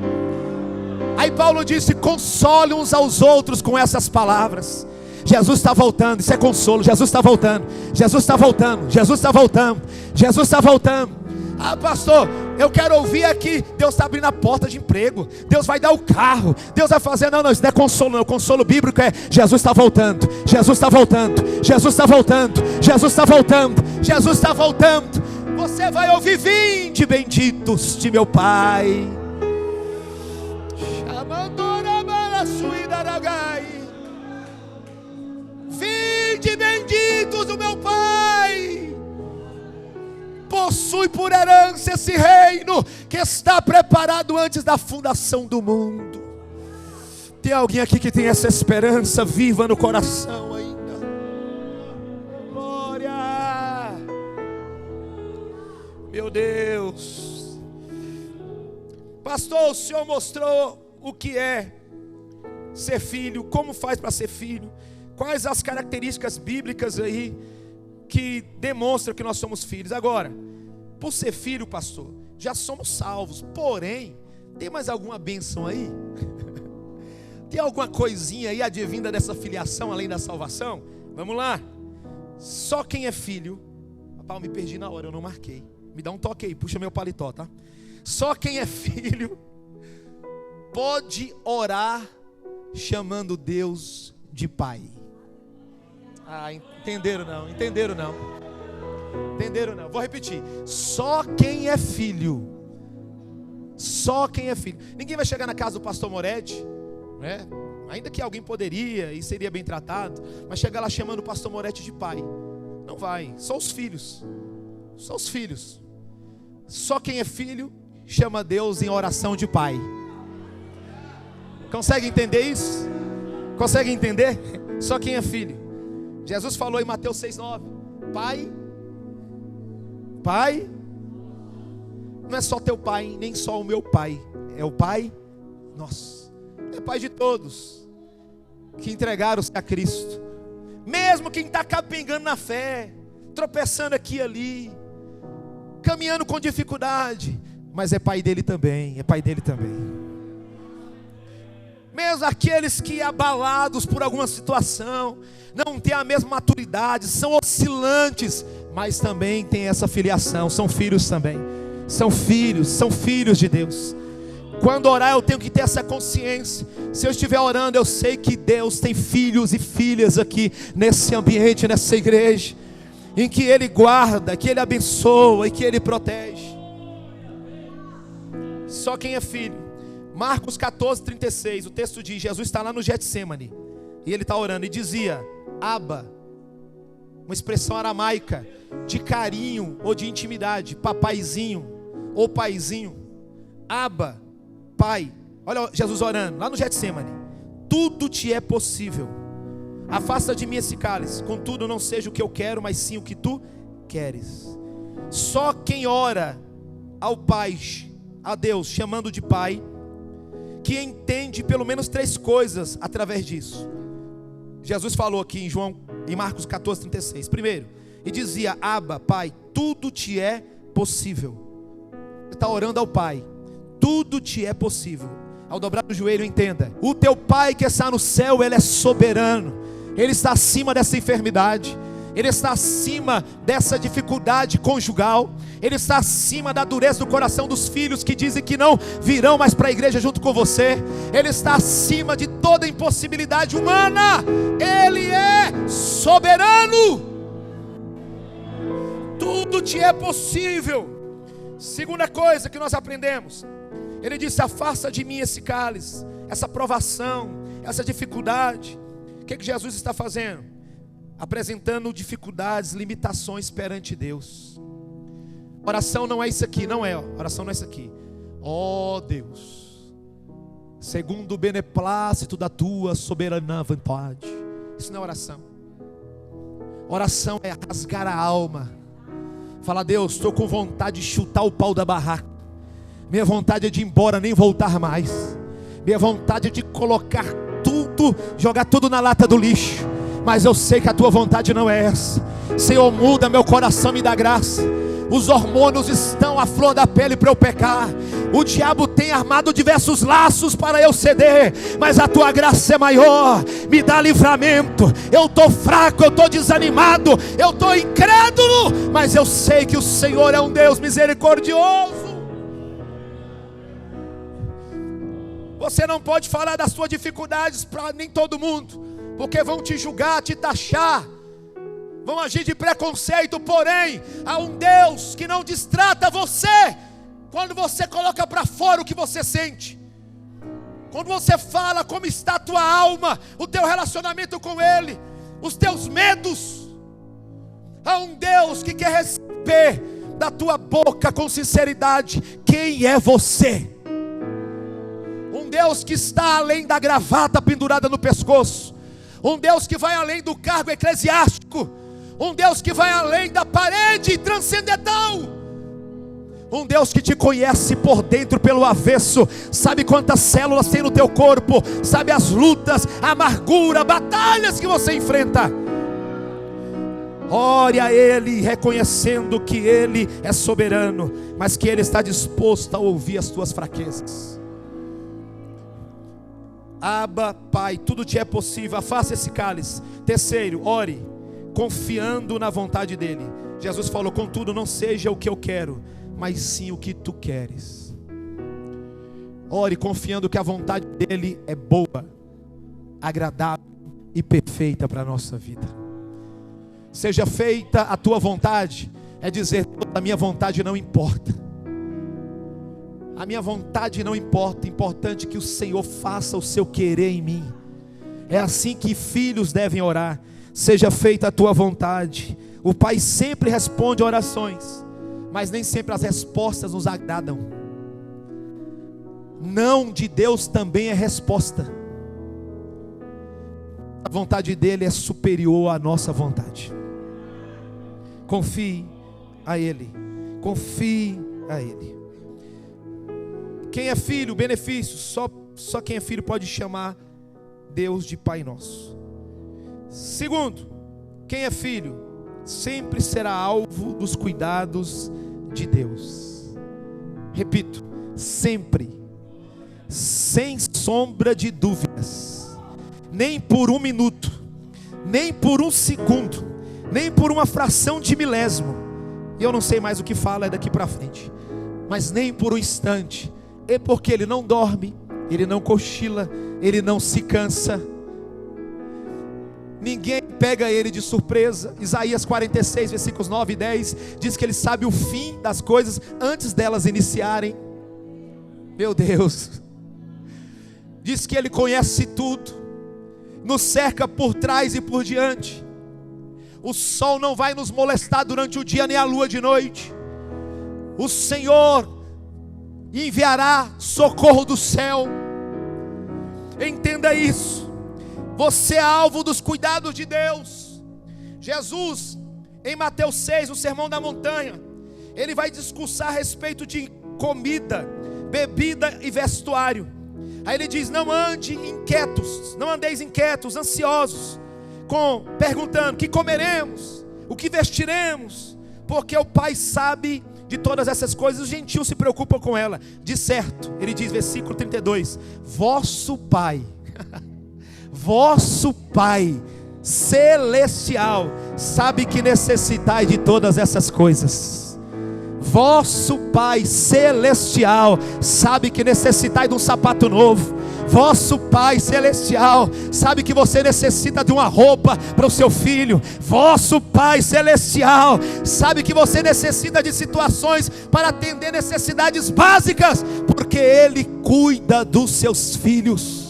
Aí Paulo disse: console uns aos outros com essas palavras. Jesus está voltando, isso é consolo. Jesus está voltando, Jesus está voltando, Jesus está voltando, Jesus está voltando. Ah, pastor, eu quero ouvir aqui, Deus está abrindo a porta de emprego, Deus vai dar o carro, Deus vai fazer. Não, isso não é consolo não. O consolo bíblico é: Jesus está voltando, Jesus está voltando, Jesus está voltando, Jesus está voltando, Jesus está voltando. Você vai ouvir: vinde benditos de meu Pai. Vinde benditos do meu Pai. Possui por herança esse reino que está preparado antes da fundação do mundo. Tem alguém aqui que tem essa esperança viva no coração ainda? Glória! Meu Deus! Pastor, o Senhor mostrou o que é ser filho, como faz para ser filho, quais as características bíblicas aí que demonstram que nós somos filhos. Agora, por ser filho, pastor, já somos salvos, porém, tem mais alguma bênção aí? Tem alguma coisinha aí advinda dessa filiação, além da salvação? Vamos lá. Só quem é filho, rapaz, eu me perdi na hora, eu não marquei. Me dá um toque aí, puxa meu paletó, tá? Só quem é filho pode orar chamando Deus de Pai. Ah, entenderam não? Entenderam não? Entenderam não? Vou repetir. Só quem é filho. Só quem é filho. Ninguém vai chegar na casa do pastor Moretti, né? Ainda que alguém poderia e seria bem tratado, mas chegar lá chamando o pastor Moretti de pai. Não vai. Só os filhos. Só os filhos. Só quem é filho chama Deus em oração de Pai. Consegue entender isso? Consegue entender? Só quem é filho. Jesus falou em Mateus 6,9: Pai, Pai, não é só teu Pai, nem só o meu Pai, é o Pai nosso. É Pai de todos que entregaram-se a Cristo. Mesmo quem está capengando na fé, tropeçando aqui e ali, caminhando com dificuldade, mas é Pai dele também, é Pai dele também. Mesmo aqueles que, abalados por alguma situação, não têm a mesma maturidade, são oscilantes, mas também têm essa filiação, são filhos também. São filhos de Deus. Quando orar, eu tenho que ter essa consciência. Se eu estiver orando, eu sei que Deus tem filhos e filhas aqui nesse ambiente, nessa igreja, em que Ele guarda, que Ele abençoa e que Ele protege. Só quem é filho. Marcos 14:36, o texto diz: Jesus está lá no Getsemane, e Ele está orando, e dizia: Abba, uma expressão aramaica, de carinho ou de intimidade, papaizinho ou paizinho. Abba, Pai. Olha Jesus orando, lá no Getsemane: tudo te é possível, afasta de mim esse cálice, contudo não seja o que eu quero, mas sim o que tu queres. Só quem ora ao Pai, a Deus, chamando de Pai, que entende pelo menos 3 coisas através disso. Jesus falou aqui em Marcos 14:36. Primeiro, e dizia: Abba, Pai, tudo te é possível. Você está orando ao Pai, tudo te é possível. Ao dobrar o joelho, entenda: o teu Pai que está no céu, Ele é soberano, Ele está acima dessa enfermidade, Ele está acima dessa dificuldade conjugal. Ele está acima da dureza do coração dos filhos que dizem que não virão mais para a igreja junto com você. Ele está acima de toda impossibilidade humana. Ele é soberano. Tudo te é possível. Segunda coisa que nós aprendemos, ele disse: afasta de mim esse cálice, essa provação, essa dificuldade. O que Jesus está fazendo? Apresentando dificuldades, limitações perante Deus. Oração não é isso aqui, não é. Oração não é isso aqui. Ó Deus, segundo o beneplácito da tua soberana vontade. Isso não é oração. Oração é rasgar a alma. Fala: Deus, estou com vontade de chutar o pau da barraca. Minha vontade é de ir embora, nem voltar mais. Minha vontade é de colocar tudo, jogar tudo na lata do lixo. Mas eu sei que a tua vontade não é essa. Senhor, muda meu coração, me dá graça. Os hormônios estão à flor da pele para eu pecar. O diabo tem armado diversos laços para eu ceder, mas a tua graça é maior. Me dá livramento. Eu estou fraco, eu estou desanimado, eu estou incrédulo, mas eu sei que o Senhor é um Deus misericordioso. Você não pode falar das suas dificuldades para nem todo mundo, porque vão te julgar, te taxar, vão agir de preconceito. Porém, há um Deus que não destrata você quando você coloca para fora o que você sente. Quando você fala como está a tua alma, o teu relacionamento com Ele, os teus medos. Há um Deus que quer receber da tua boca com sinceridade quem é você. Um Deus que está além da gravata pendurada no pescoço. Um Deus que vai além do cargo eclesiástico. Um Deus que vai além da parede transcendental. Um Deus que te conhece por dentro, pelo avesso. Sabe quantas células tem no teu corpo. Sabe as lutas, a amargura, batalhas que você enfrenta. Ore a Ele, reconhecendo que Ele é soberano, mas que Ele está disposto a ouvir as tuas fraquezas. Abba, Pai, tudo te é possível. Afasta esse cálice. Terceiro, ore confiando na vontade dEle. Jesus falou: contudo, não seja o que eu quero, mas sim o que tu queres. Ore confiando que a vontade dEle é boa, agradável e perfeita para a nossa vida. Seja feita a tua vontade, é dizer: a minha vontade não importa. A minha vontade não importa, importante que o Senhor faça o seu querer em mim. É assim que filhos devem orar. Seja feita a tua vontade. O Pai sempre responde orações, mas nem sempre as respostas nos agradam. Não de Deus também é resposta. A vontade dEle é superior à nossa vontade. Confie a Ele. Confie a Ele. Quem é filho, benefício, só quem é filho pode chamar Deus de Pai Nosso. Segundo, quem é filho sempre será alvo dos cuidados de Deus. Repito, sempre, sem sombra de dúvidas, nem por um minuto, nem por um segundo, nem por uma fração de milésimo. E eu não sei mais o que fala daqui para frente, mas nem por um instante. É porque Ele não dorme, Ele não cochila, Ele não se cansa. Ninguém pega Ele de surpresa. Isaías 46, versículos 9 e 10 diz que Ele sabe o fim das coisas antes delas iniciarem. Meu Deus. Diz que Ele conhece tudo, nos cerca por trás e por diante. O sol não vai nos molestar durante o dia, nem a lua de noite. O Senhor enviará socorro do céu. Entenda isso. Você é alvo dos cuidados de Deus. Jesus, em Mateus 6, no Sermão da Montanha, Ele vai discursar a respeito de comida, bebida e vestuário. Aí Ele diz: não andeis inquietos, ansiosos, perguntando: que comeremos, o que vestiremos, porque o Pai sabe de todas essas coisas, os gentios se preocupam com ela. De certo, Ele diz, versículo 32, vosso Pai celestial sabe que necessitai de todas essas coisas. Vosso Pai celestial sabe que necessitai de um sapato novo. Vosso Pai celestial sabe que você necessita de uma roupa para o seu filho. Vosso Pai celestial sabe que você necessita de situações para atender necessidades básicas, porque Ele cuida dos seus filhos.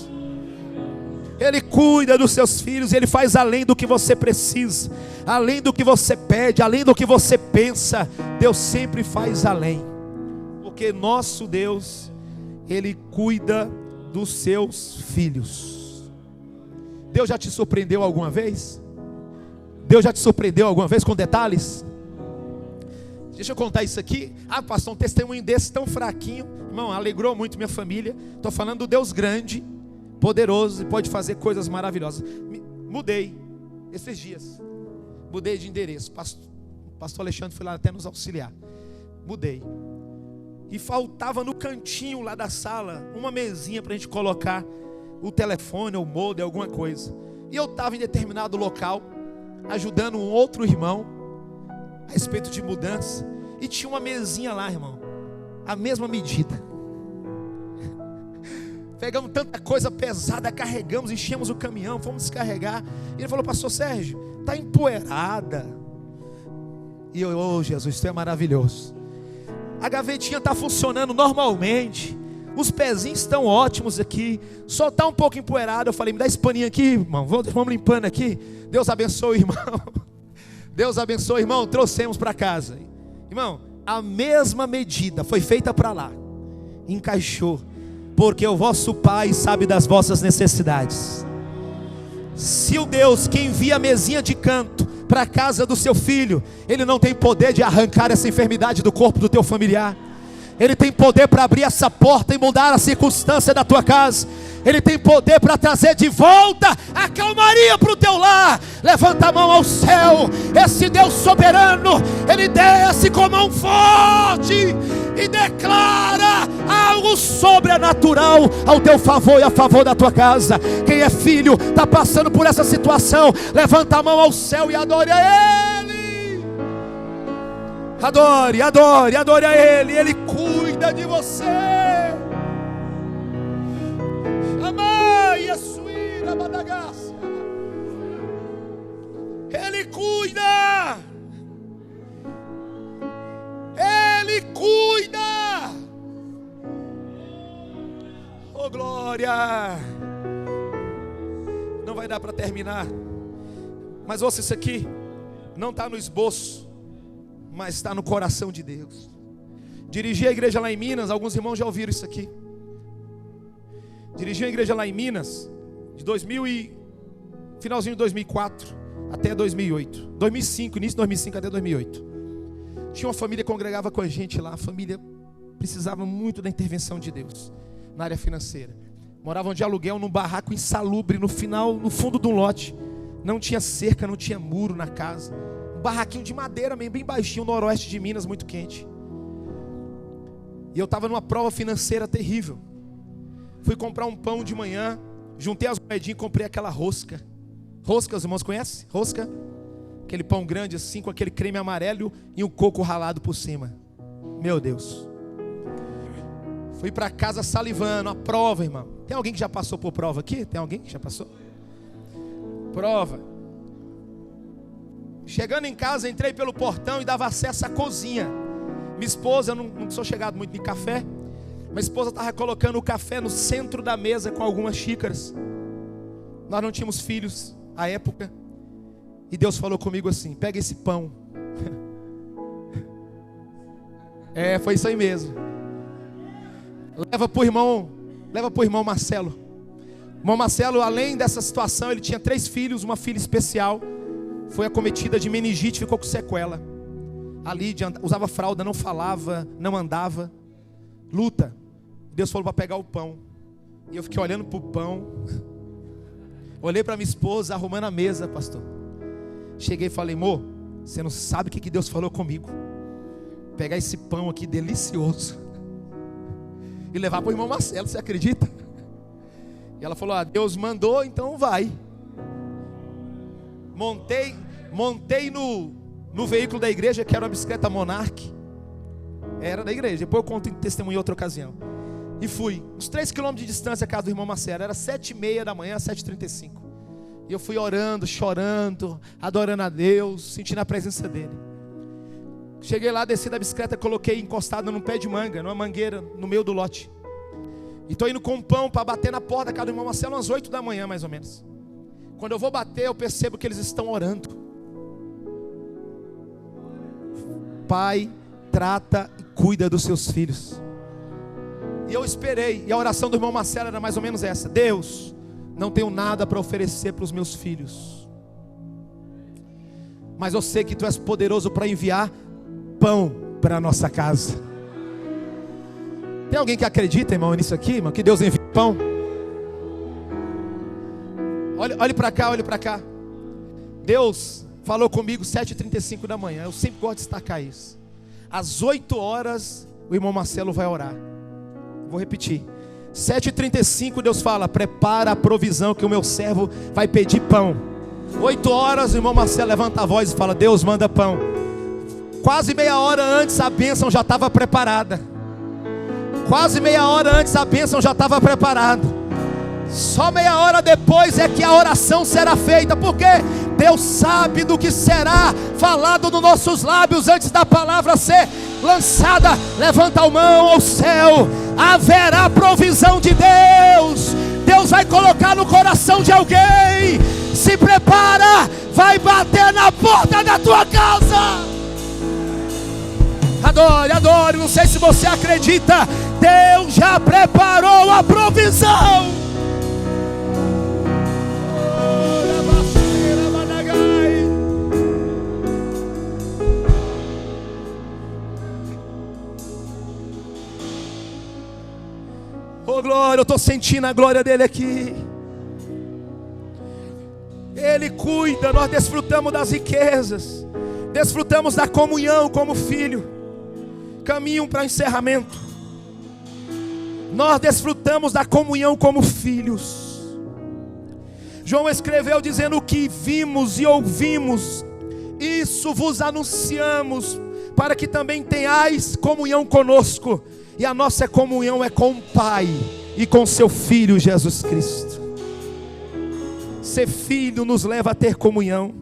Ele cuida dos seus filhos, Ele faz além do que você precisa, além do que você pede, além do que você pensa. Deus sempre faz além, porque nosso Deus, Ele cuida dos seus filhos. Deus já te surpreendeu alguma vez? Deus já te surpreendeu alguma vez com detalhes? Deixa eu contar isso aqui. Pastor, um testemunho desse tão fraquinho, irmão, alegrou muito minha família. Estou falando do Deus grande, poderoso e pode fazer coisas maravilhosas. Mudei esses dias, mudei de endereço. Pastor Alexandre foi lá até nos auxiliar. Mudei. E faltava no cantinho lá da sala uma mesinha para a gente colocar o telefone, ou o modem, alguma coisa. E eu estava em determinado local, ajudando um outro irmão a respeito de mudança. E tinha uma mesinha lá, irmão, a mesma medida. Pegamos tanta coisa pesada, carregamos, enchemos o caminhão, fomos descarregar. E ele falou: pastor Sérgio, está empoeirada. E eu: oh Jesus, isso é maravilhoso. A gavetinha está funcionando normalmente, os pezinhos estão ótimos aqui, só está um pouco empoeirado. Eu falei: me dá esse paninho aqui, irmão, vamos limpando aqui. Deus abençoe, irmão. Deus abençoe, irmão. Trouxemos para casa, irmão, a mesma medida foi feita para lá, encaixou, porque o vosso Pai sabe das vossas necessidades. Se o Deus que envia a mesinha de canto para a casa do seu filho, Ele não tem poder de arrancar essa enfermidade do corpo do teu familiar. Ele tem poder para abrir essa porta e mudar a circunstância da tua casa. Ele tem poder para trazer de volta a calmaria para o teu lar. Levanta a mão ao céu. Esse Deus soberano, Ele desce com mão forte e declara algo sobrenatural ao teu favor e a favor da tua casa. Quem é filho, está passando por essa situação, levanta a mão ao céu e adore a Ele. Adore, adore, adore a Ele. Ele cuida de você. Ele cuida. Ele cuida. Oh glória. Não vai dar para terminar, mas ouça isso aqui. Não está no esboço, mas está no coração de Deus. Dirigi a igreja lá em Minas. Alguns irmãos já ouviram isso aqui. Dirigi a igreja lá em Minas de finalzinho de 2004 até 2008, 2005, início de 2005 até 2008. Tinha uma família que congregava com a gente lá. A família precisava muito da intervenção de Deus na área financeira. Moravam de aluguel num barraco insalubre, no fundo de um lote. Não tinha cerca, não tinha muro na casa. Um barraquinho de madeira mesmo, bem baixinho, no noroeste de Minas, muito quente. E eu estava numa prova financeira terrível. Fui comprar um pão de manhã, juntei as moedinhas e comprei aquela rosca. Rosca, os irmãos conhecem? Rosca? Aquele pão grande assim, com aquele creme amarelo e um coco ralado por cima. Meu Deus. Fui para casa salivando, a prova, irmão. Tem alguém que já passou por prova aqui? Tem alguém que já passou? Prova. Chegando em casa, entrei pelo portão e dava acesso à cozinha. Minha esposa, eu não sou chegado muito em café. Minha esposa estava colocando o café no centro da mesa com algumas xícaras. Nós não tínhamos filhos à época. E Deus falou comigo assim: pega esse pão. Foi isso aí mesmo. Leva para o irmão Marcelo. O irmão Marcelo, além dessa situação, ele tinha 3 filhos, uma filha especial. Foi acometida de meningite, ficou com sequela. A Lídia usava fralda, não falava, não andava. Luta. Deus falou para pegar o pão. E eu fiquei olhando para o pão. Olhei para minha esposa arrumando a mesa, pastor. Cheguei e falei: amor, você não sabe o que Deus falou comigo. Pegar esse pão aqui delicioso e levar para o irmão Marcelo, você acredita? E ela falou: Deus mandou, então vai. Montei no veículo da igreja, que era uma bicicleta Monarch. Era da igreja, depois eu conto em testemunho em outra ocasião. E fui, uns 3 quilômetros de distância a casa do irmão Marcelo. Era 7h30 da manhã, 7h35. E eu fui orando, chorando, adorando a Deus, sentindo a presença dele. Cheguei lá, desci da bicicleta, coloquei encostado num pé de manga, numa mangueira, no meio do lote. E estou indo com um pão para bater na porta da casa do irmão Marcelo, às 8 da manhã mais ou menos. Quando eu vou bater, eu percebo que eles estão orando. Pai, trata e cuida dos seus filhos. E eu esperei, e a oração do irmão Marcelo era mais ou menos essa: Deus, não tenho nada para oferecer para os meus filhos, mas eu sei que Tu és poderoso para enviar pão para a nossa casa. Tem alguém que acredita, irmão, nisso aqui, irmão, que Deus envia pão? Olhe para cá, olhe para cá. Deus falou comigo 7h35 da manhã. Eu sempre gosto de destacar isso. Às 8 horas o irmão Marcelo vai orar. Vou repetir. 7h35 Deus fala: prepara a provisão que o meu servo vai pedir pão. 8 horas o irmão Marcelo levanta a voz e fala: Deus manda pão. Quase meia hora antes a bênção já estava preparada. Quase meia hora antes a bênção já estava preparada. Só meia hora depois é que a oração será feita. Porque Deus sabe do que será falado nos nossos lábios antes da palavra ser lançada. Levanta a mão ao céu. Haverá provisão de Deus. Deus vai colocar no coração de alguém. Se prepara, vai bater na porta da tua casa. Adore, adore. Não sei se você acredita, Deus já preparou a provisão. Oh glória, eu estou sentindo a glória dele aqui. Ele cuida, nós desfrutamos das riquezas, desfrutamos da comunhão como filho. Caminho para o encerramento. Nós desfrutamos da comunhão como filhos. João escreveu dizendo: o que vimos e ouvimos, isso vos anunciamos, para que também tenhais comunhão conosco. E a nossa comunhão é com o Pai e com seu Filho Jesus Cristo. Ser filho nos leva a ter comunhão.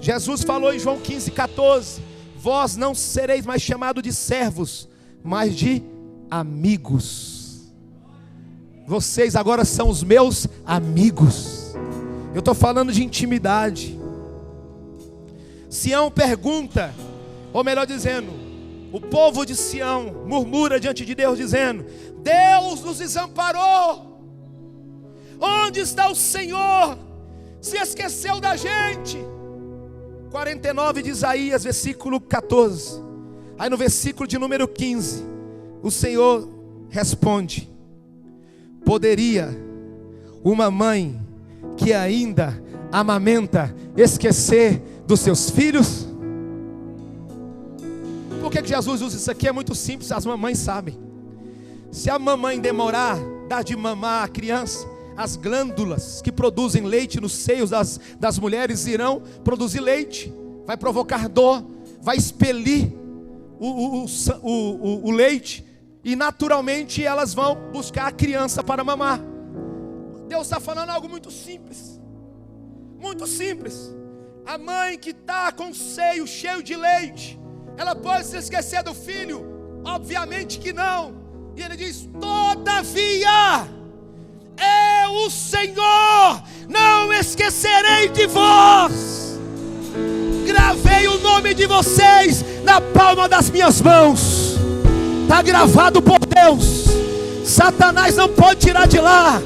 Jesus falou em João 15,14: vós não sereis mais chamados de servos, mas de amigos. Vocês agora são os meus amigos. Eu estou falando de intimidade. Sião pergunta, ou melhor dizendo, o povo de Sião murmura diante de Deus dizendo: Deus nos desamparou. Onde está o Senhor? Se esqueceu da gente. 49 de Isaías, versículo 14. Aí no versículo de número 15, o Senhor responde: poderia uma mãe que ainda amamenta esquecer dos seus filhos? Por que Jesus usa isso aqui? É muito simples, as mamães sabem. Se a mamãe demorar, dar de mamar a criança, as glândulas que produzem leite nos seios das mulheres irão produzir leite, vai provocar dor, vai expelir o leite, e naturalmente elas vão buscar a criança para mamar. Deus está falando algo muito simples, muito simples. A mãe que está com o seio cheio de leite, ela pode se esquecer do filho? Obviamente que não. E ele diz: todavia eu, o Senhor, não esquecerei de vós. Gravei o nome de vocês na palma das minhas mãos. Está gravado por Deus. Satanás não pode tirar de lá,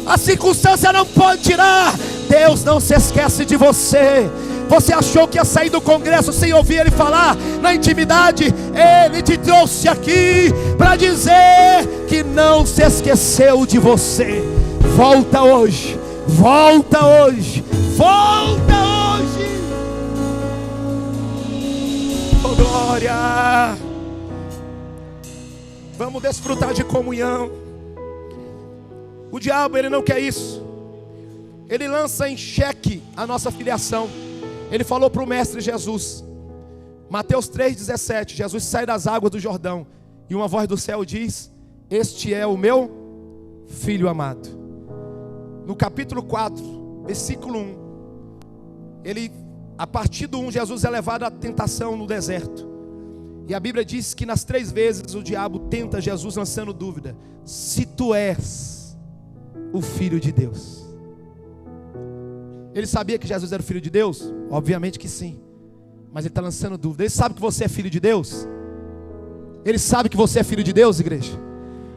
a circunstância não pode tirar. Deus não se esquece de você. Você achou que ia sair do congresso sem ouvir ele falar na intimidade? Ele te trouxe aqui para dizer que não se esqueceu de você. Volta hoje, volta hoje, volta hoje. Oh glória. Vamos desfrutar de comunhão. O diabo, ele não quer isso. Ele lança em xeque a nossa filiação. Ele falou para o mestre Jesus, Mateus 3,17, Jesus sai das águas do Jordão, e uma voz do céu diz: este é o meu filho amado. No capítulo 4, versículo 1, a partir do 1, Jesus é levado à tentação no deserto. E a Bíblia diz que nas 3 vezes o diabo tenta Jesus, lançando dúvida: se tu és o Filho de Deus. Ele sabia que Jesus era o Filho de Deus? Obviamente que sim. Mas ele está lançando dúvida. Ele sabe que você é filho de Deus? Ele sabe que você é filho de Deus, igreja?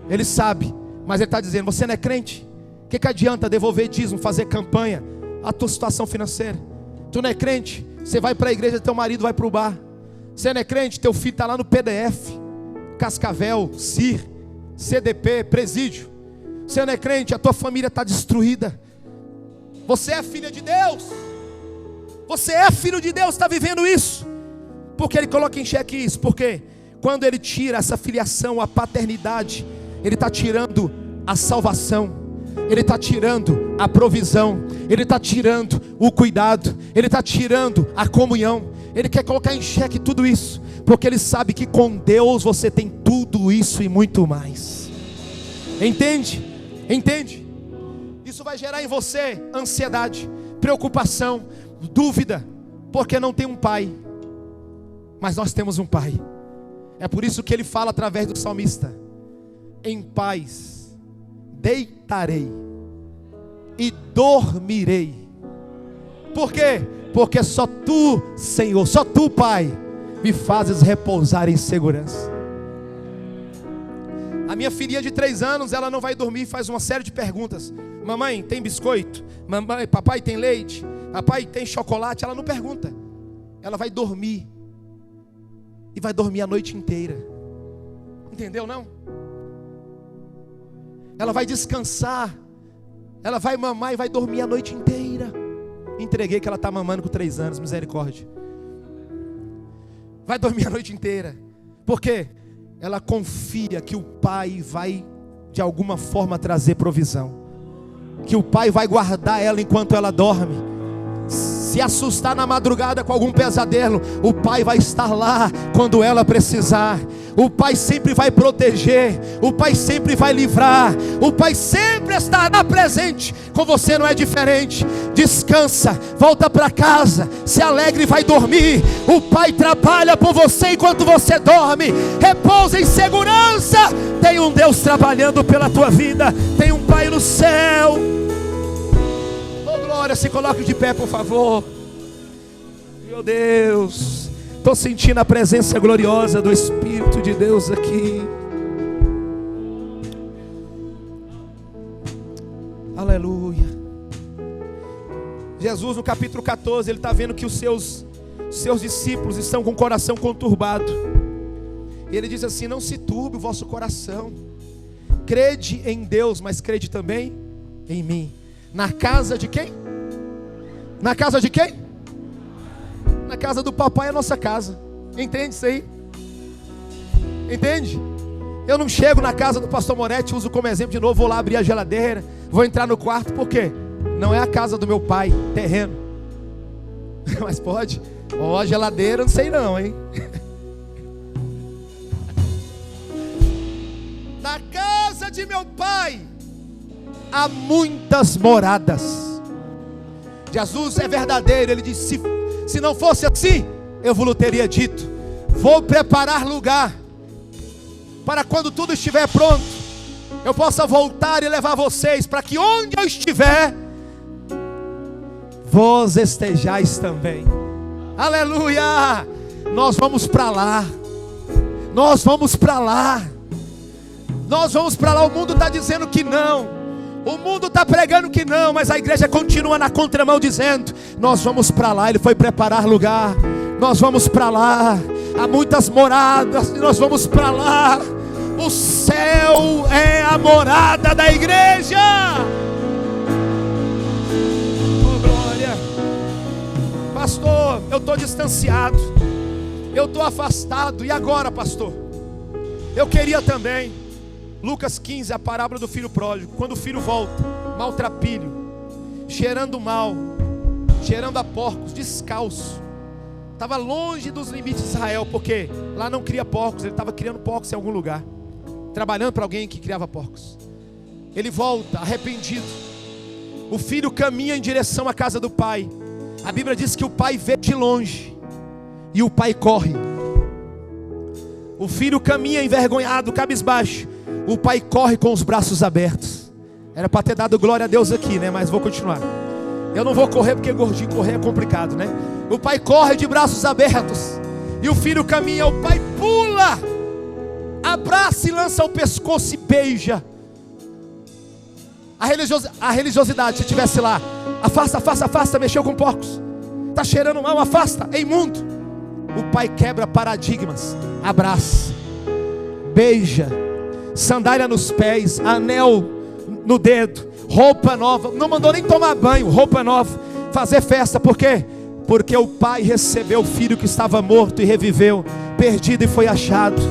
Ele sabe. Mas ele está dizendo: você não é crente? O que adianta devolver dízimo, fazer campanha? A tua situação financeira. Tu não é crente? Você vai para a igreja, teu marido vai para o bar. Você não é crente? Teu filho está lá no PDF, Cascavel, CIR, CDP, presídio. Você não é crente? A tua família está destruída. Você é filha de Deus. Você é filho de Deus, está vivendo isso. Porque ele coloca em xeque isso. Porque quando ele tira essa filiação, a paternidade, ele está tirando a salvação, ele está tirando a provisão, ele está tirando o cuidado, ele está tirando a comunhão. Ele quer colocar em xeque tudo isso, porque ele sabe que com Deus você tem tudo isso e muito mais. Entende? Entende? Isso vai gerar em você ansiedade, preocupação, dúvida, porque não tem um pai. Mas nós temos um pai. É por isso que ele fala através do salmista: em paz deitarei e dormirei. Por quê? Porque só tu, Senhor, só tu, Pai, me fazes repousar em segurança. A minha filhinha de 3 anos, ela não vai dormir e faz uma série de perguntas: mamãe, tem biscoito? Mamãe, papai, tem leite? Papai, tem chocolate? Ela não pergunta. Ela vai dormir. E vai dormir a noite inteira. Entendeu, não? Ela vai descansar. Ela vai mamar e vai dormir a noite inteira. Entreguei que ela está mamando com 3 anos, misericórdia. Vai dormir a noite inteira. Por quê? Ela confia que o pai vai de alguma forma trazer provisão, que o pai vai guardar ela enquanto ela dorme. Se assustar na madrugada com algum pesadelo, o pai vai estar lá quando ela precisar. O pai sempre vai proteger, o pai sempre vai livrar, o pai sempre estará presente. Com você não é diferente. Descansa, volta para casa, se alegre e vai dormir. O pai trabalha por você enquanto você dorme. Repousa em segurança. Tem um Deus trabalhando pela tua vida. Tem um pai no céu. Oh glória, se coloque de pé por favor. Meu Deus, estou sentindo a presença gloriosa do Espírito de Deus aqui. Aleluia. Jesus no capítulo 14, ele está vendo que os seus discípulos estão com o coração conturbado. E ele diz assim: não se turbe o vosso coração. Crede em Deus, mas crede também em mim. Na casa de quem? Na casa de quem? Na casa do papai é a nossa casa. Entende isso aí? Entende? Eu não chego na casa do pastor Moretti, uso como exemplo de novo, vou lá abrir a geladeira, vou entrar no quarto, por quê? Não é a casa do meu pai, terreno. Mas pode? Ó, geladeira, não sei não, hein? Na casa de meu pai há muitas moradas. Jesus é verdadeiro, ele disse: se não fosse assim, eu vos teria dito. Vou preparar lugar, para quando tudo estiver pronto, eu possa voltar e levar vocês, para que onde eu estiver, vós estejais também. Aleluia! Nós vamos para lá. Nós vamos para lá. Nós vamos para lá. O mundo está dizendo que não. O mundo está pregando que não, mas a igreja continua na contramão dizendo: nós vamos para lá. Ele foi preparar lugar. Nós vamos para lá. Há muitas moradas e nós vamos para lá. O céu é a morada da igreja. Oh glória. Pastor, eu estou distanciado, eu estou afastado. E agora, pastor? Eu queria também. Lucas 15, a parábola do filho pródigo. Quando o filho volta, maltrapilho, cheirando mal, cheirando a porcos, descalço. Estava longe dos limites de Israel, porque lá não cria porcos. Ele estava criando porcos em algum lugar, trabalhando para alguém que criava porcos. Ele volta arrependido. O filho caminha em direção à casa do pai. A Bíblia diz que o pai vê de longe e o pai corre. O filho caminha envergonhado, cabisbaixo. O pai corre com os braços abertos. Era para ter dado glória a Deus aqui, né? Mas vou continuar. Eu não vou correr porque gordinho correr é complicado, né? O pai corre de braços abertos. E o filho caminha, o pai pula, abraça e lança o pescoço e beija. A religiosidade, se estivesse lá, afasta, afasta, afasta, mexeu com porcos, está cheirando mal, afasta, é imundo. O pai quebra paradigmas, abraça, beija, sandália nos pés, anel no dedo, roupa nova, não mandou nem tomar banho, roupa nova, fazer festa. Por quê? Porque o pai recebeu o filho que estava morto e reviveu, perdido e foi achado.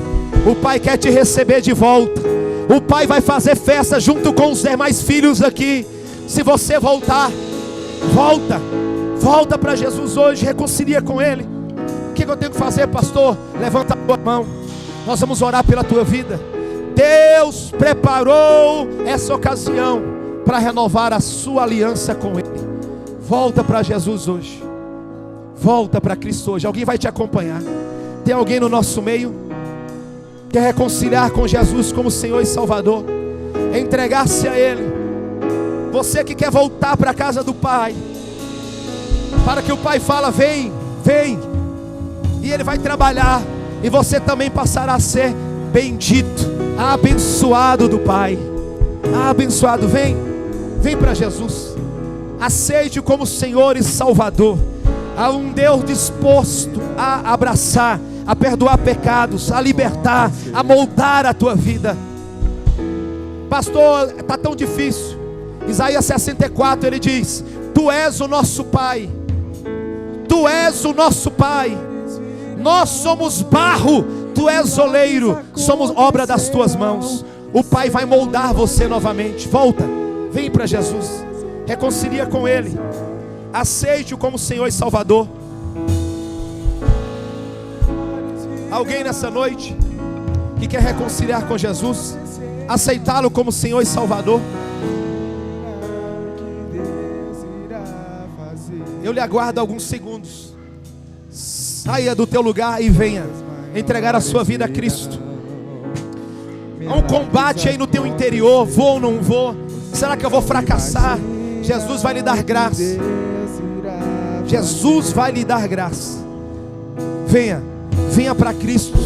O pai quer te receber de volta. O pai vai fazer festa junto com os demais filhos aqui. Se você voltar, volta para Jesus hoje, reconcilia com Ele. O que eu tenho que fazer, pastor? Levanta a tua mão, nós vamos orar pela tua vida. Deus preparou essa ocasião para renovar a sua aliança com Ele. Volta para Jesus hoje, volta para Cristo hoje. Alguém vai te acompanhar. Tem alguém no nosso meio? Quer reconciliar com Jesus como Senhor e Salvador, entregar-se a Ele. Você que quer voltar para a casa do Pai, para que o Pai fala, vem, vem, e Ele vai trabalhar, e você também passará a ser bendito, abençoado do Pai. Abençoado, vem para Jesus, aceite-o como Senhor e Salvador. Há um Deus disposto a abraçar, a perdoar pecados, a libertar, a moldar a tua vida. Pastor, está tão difícil. Isaías 64, ele diz: Tu és o nosso Pai, Tu és o nosso Pai. Nós somos barro, Tu és oleiro, somos obra das Tuas mãos. O Pai vai moldar você novamente. Volta, vem para Jesus, reconcilia com Ele, aceite-o como Senhor e Salvador. Alguém nessa noite que quer reconciliar com Jesus, aceitá-lo como Senhor e Salvador? Eu lhe aguardo alguns segundos. Saia do teu lugar e venha entregar a sua vida a Cristo. Há um combate aí no teu interior. Vou ou não vou? Será que eu vou fracassar? Jesus vai lhe dar graça. Jesus vai lhe dar graça. Venha para Cristo,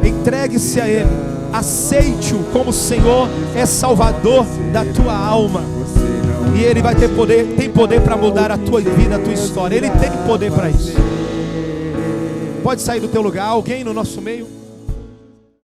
entregue-se a Ele, aceite-o como Senhor e Salvador da tua alma, e Ele vai ter poder, tem poder para mudar a tua vida, a tua história. Ele tem poder para isso. Pode sair do teu lugar. Alguém no nosso meio?